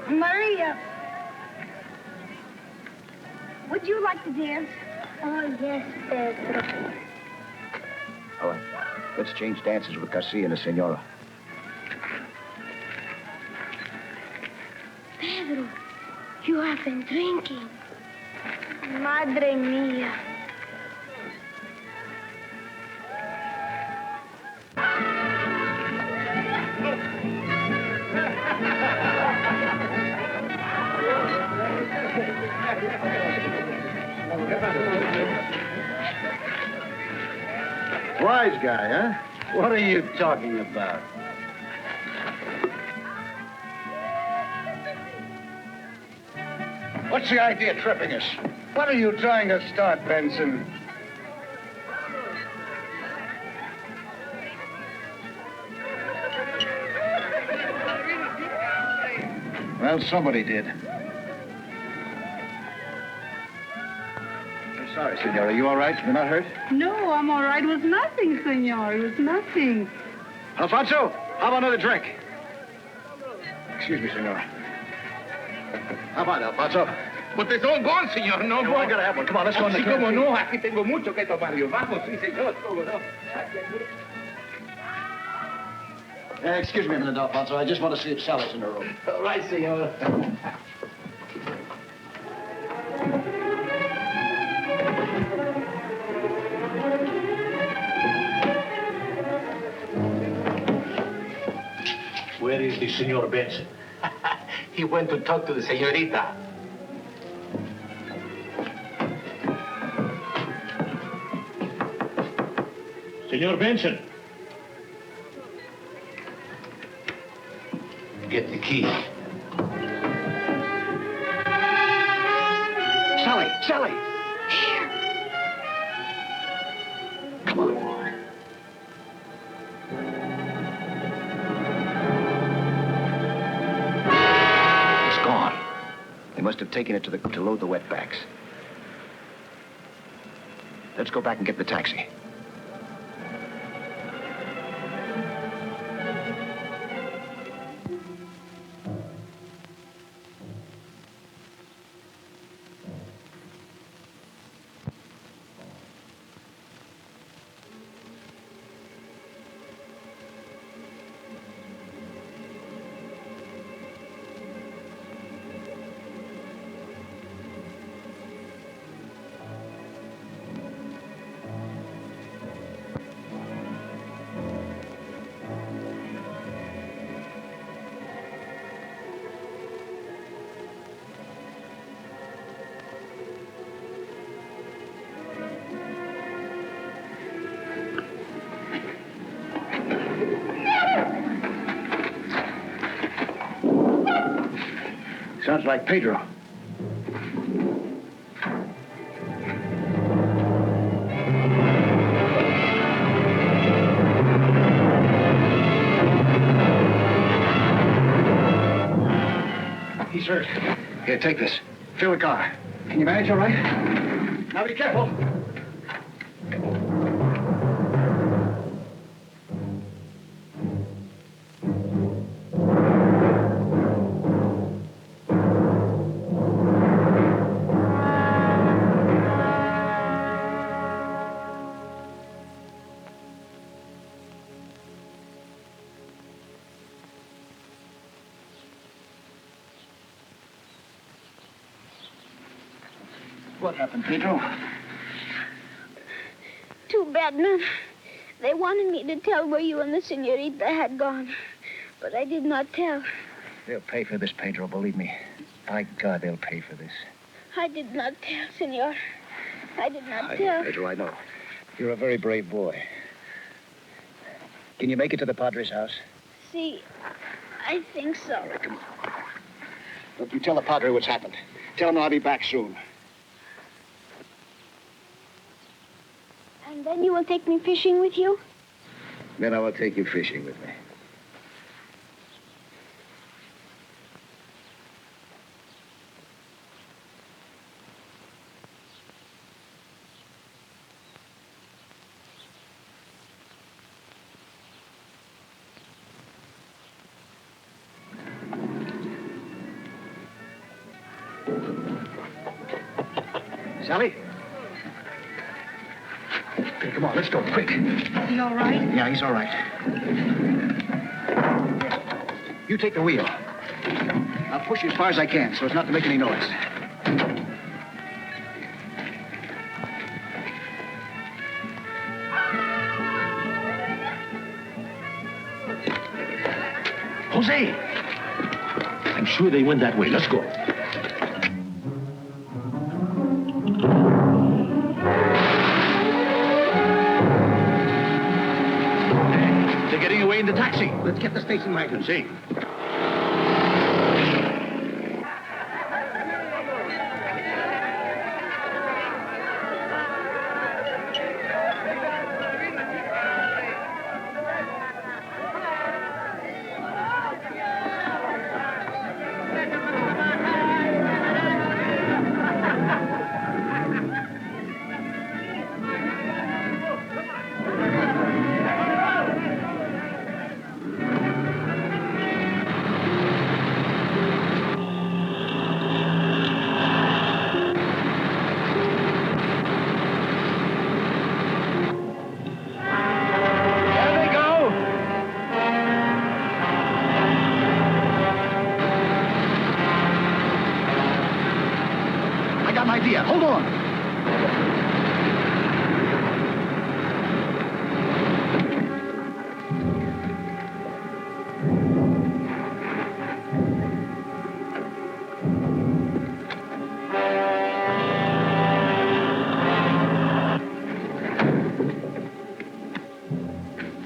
I: Maria. Would you like to dance? Oh, yes, Pedro.
B: Oh, let's change dances with Garcia and the Senora.
I: Pedro, you have been drinking. Madre mia.
F: Wise guy, huh? What are you talking about?
B: What's the idea of tripping us?
F: What are you trying to start, Benson?
B: Well, somebody did. I'm sorry, Senora. You all right? You're not hurt?
O: No, I'm all right. It was nothing, senor. It was nothing.
B: Alfonso, how about another drink? Excuse me, Senora. How about it, Alfonso?
L: But it's all gone, senor. No
B: Yeah,
L: more.
B: I gotta have one. Come on, let's go in the
L: Sí,
B: kitchen.
L: como no. Aquí tengo mucho que tomar. Yo, vamos, sí, señor. Cómo no.
B: Excuse me a minute, Alfonso. I just want to see if Sally's in the room.
L: All right, senor.
H: Where is the Senor Benson?
L: He went to talk to the señorita.
H: Senor Benson. Get the key.
B: Sally! Sally! Come on. It's gone. They must have taken it to load the wetbacks. Let's go back and get the taxi. Sounds like Pedro. He's hurt. Here, take this. Fill the car. Can you manage all right? Now be careful. What happened, Pedro?
I: Too bad, man. They wanted me to tell where you and the senorita had gone, but I did not tell.
B: They'll pay for this, Pedro, believe me. By God, they'll pay for this.
I: I did not tell, senor. I did not tell.
B: Pedro, I know. You're a very brave boy. Can you make it to the Padre's house?
I: See, I think so.
B: All right, come on. Look, you tell the Padre what's happened. Tell him I'll be back soon.
I: And then you will take me fishing with you?
B: Then I will take you fishing with me. Sally? Okay, come on, let's go, quick.
K: Is he all right?
B: Yeah, he's all right. You take the wheel. I'll push you as far as I can so as not to make any noise.
H: Jose! I'm sure they went that way. Let's go. They're getting away in the taxi.
G: Let's get the station wagon.
H: See.
B: Hold on.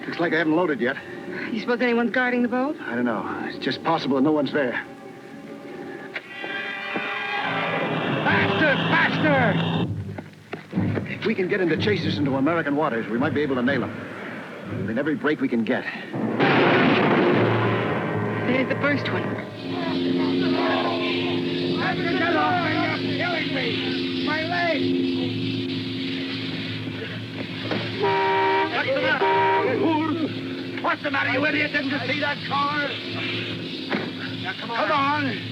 B: Looks like I haven't loaded yet.
K: You suppose anyone's guarding the boat?
B: I don't know. It's just possible that no one's there.
G: Faster!
B: If we can get into chases into American waters, we might be able to nail them. In every break we can get.
K: There's the first one.
G: Get off me! You're killing me! My leg! What's the matter? What's the matter, you idiot? Didn't you see that car? Now, come on.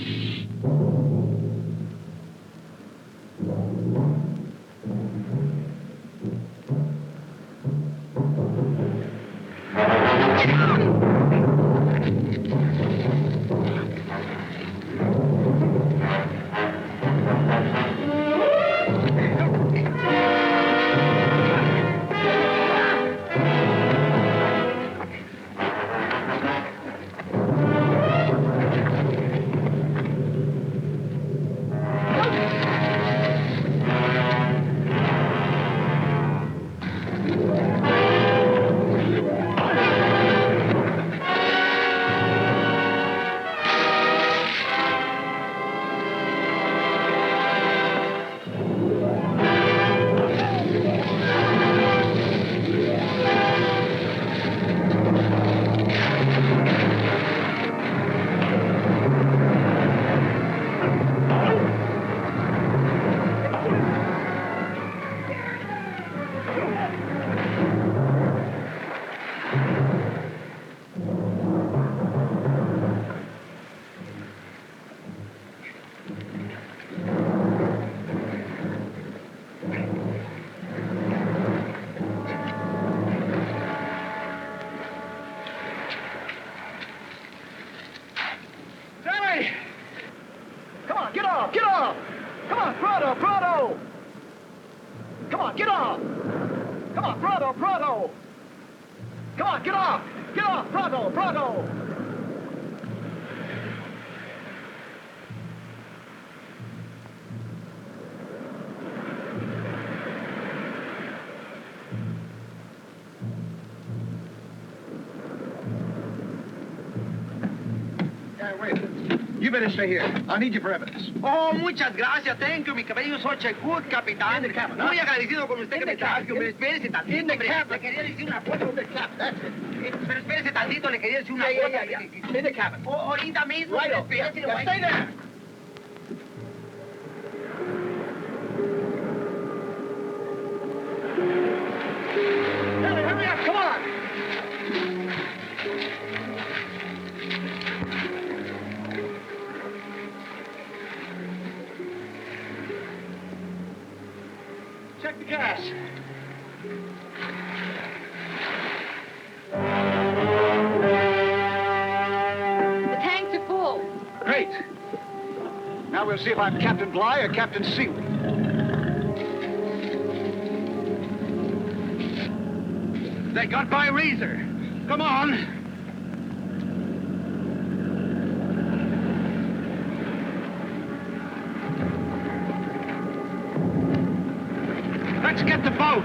B: You better stay here. I'll need you for evidence.
P: Oh, muchas gracias. Thank you, mi cabello. Such a good capitán. Muy agradecido con usted que me trajo. Pero espérese tantito. Le quería decir una cosa. Pero espérese tantito. Le quería decir una cosa.
B: In the cabin.
P: Ahorita mismo.
B: Right up. Stay there. Hurry up. Come on.
H: the gas.
O: The tanks are full.
B: Great. Now we'll see if I'm Captain Bly or Captain Sealy.
G: They got my razor. Come on. Let's get the boat.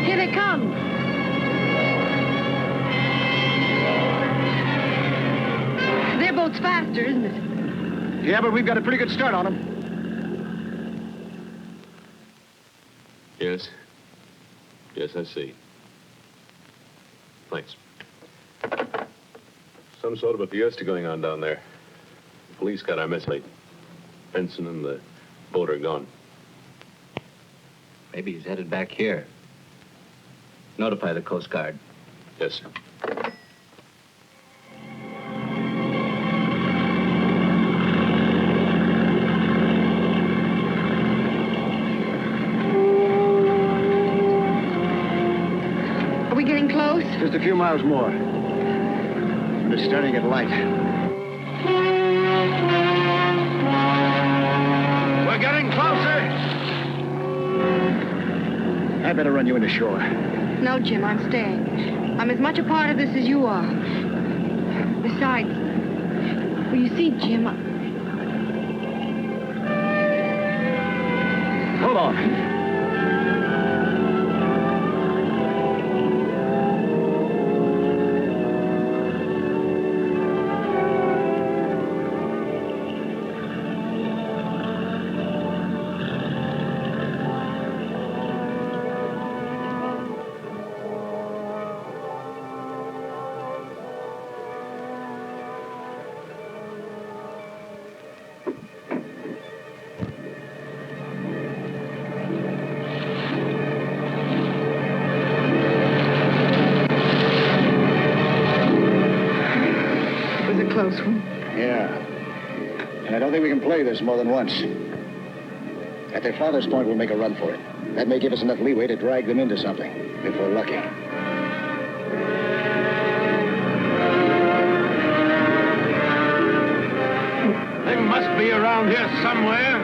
O: Here they come. Their boat's faster, isn't it?
B: Yeah, but we've got a pretty good start on them.
E: Yes. Yes, I see. Thanks. Some sort of a fiesta going on down there. The police got our message. Benson and the boat are gone.
Q: Maybe he's headed back here. Notify the Coast Guard.
E: Yes, sir.
O: Are we getting close?
B: Just a few miles more. And it's starting at light.
G: We're getting closer.
B: I better run you into shore.
K: No, Jim, I'm staying. I'm as much a part of this as you are. Besides, well, you see, Jim,
B: Hold on.
K: close one.
B: Yeah. And I don't think we can play this more than once. At their farthest point, we'll make a run for it. That may give us enough leeway to drag them into something, if we're lucky.
G: They must be around here somewhere.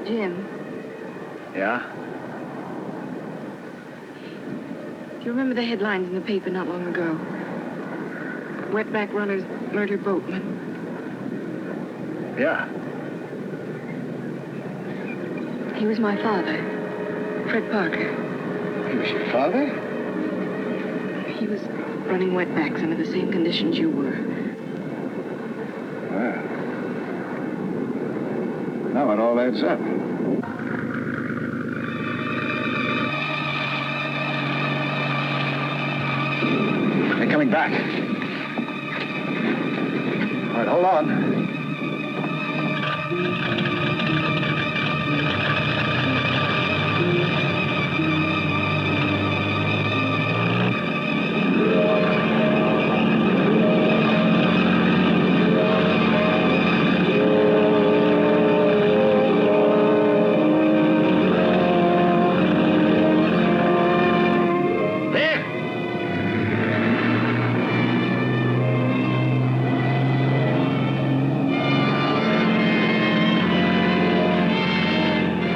K: Jim,
B: Yeah?
K: do you remember the headlines in the paper not long ago? Wetback runners murder boatman.
B: Yeah.
K: He was my father, Fred Parker.
B: He was your father?
K: He was running wetbacks under the same conditions you were.
B: Well. Now it all adds up. They're coming back. All right, hold on.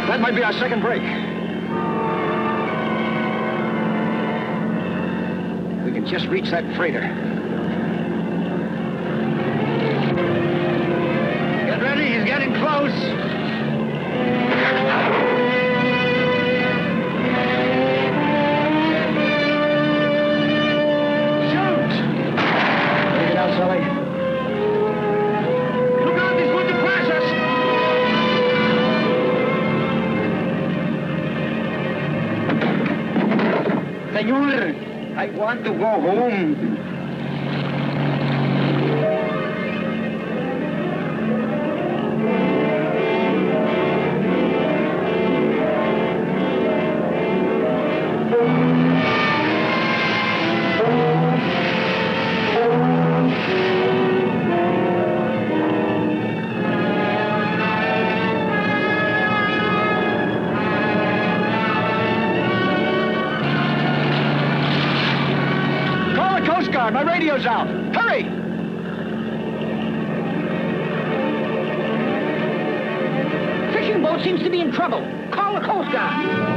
B: That might be our second break. We can just reach that freighter.
G: Get ready, he's getting close.
B: Shoot! Take it out, Sully.
G: Look out, he's going to crash us.
B: Senor,
F: I want to go home.
B: My radio's out. Hurry!
R: Fishing boat seems to be in trouble. Call the Coast Guard.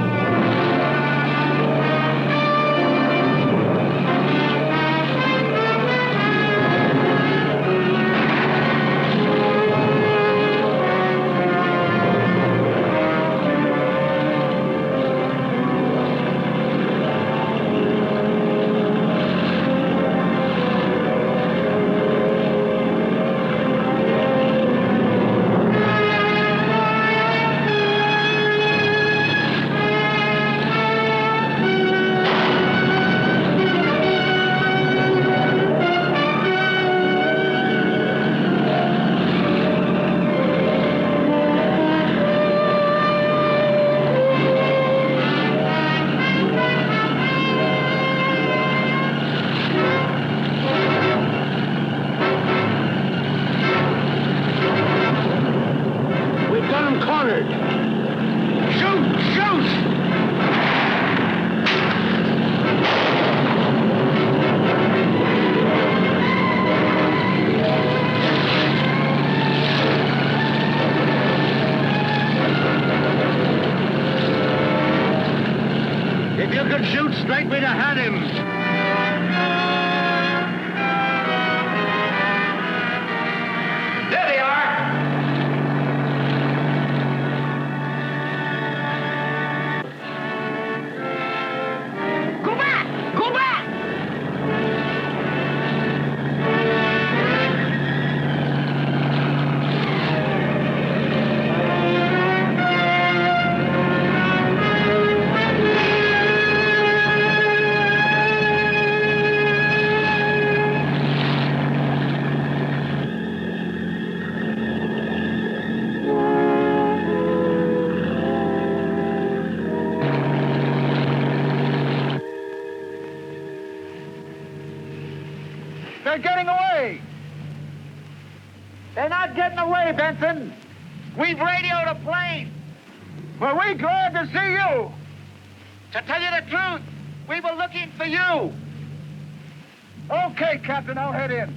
F: Straight me to had him.
L: There they are.
R: Go back! Go back!
F: They're getting away! They're not getting away, Benson! We've radioed a plane! Well, we're glad to see you! To tell you the truth, we were looking for you! Okay, Captain, I'll head in.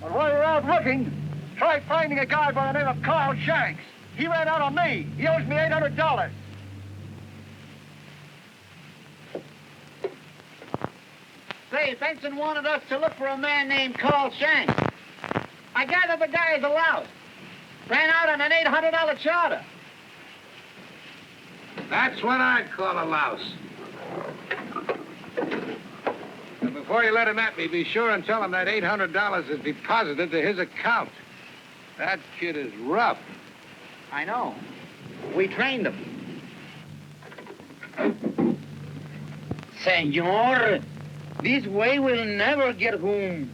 F: But while you're out looking, try finding a guy by the name of Carl Shanks. He ran out on me. He owes me $800. Say, Benson wanted us to look for a man named Carl Shanks. I gather the guy is a louse. Ran out on an $800 charter.
G: That's what I'd call a louse. And before you let him at me, be sure and tell him that $800 is deposited to his account. That kid is rough.
F: I know. We trained him.
R: Senor, this way we'll never get home.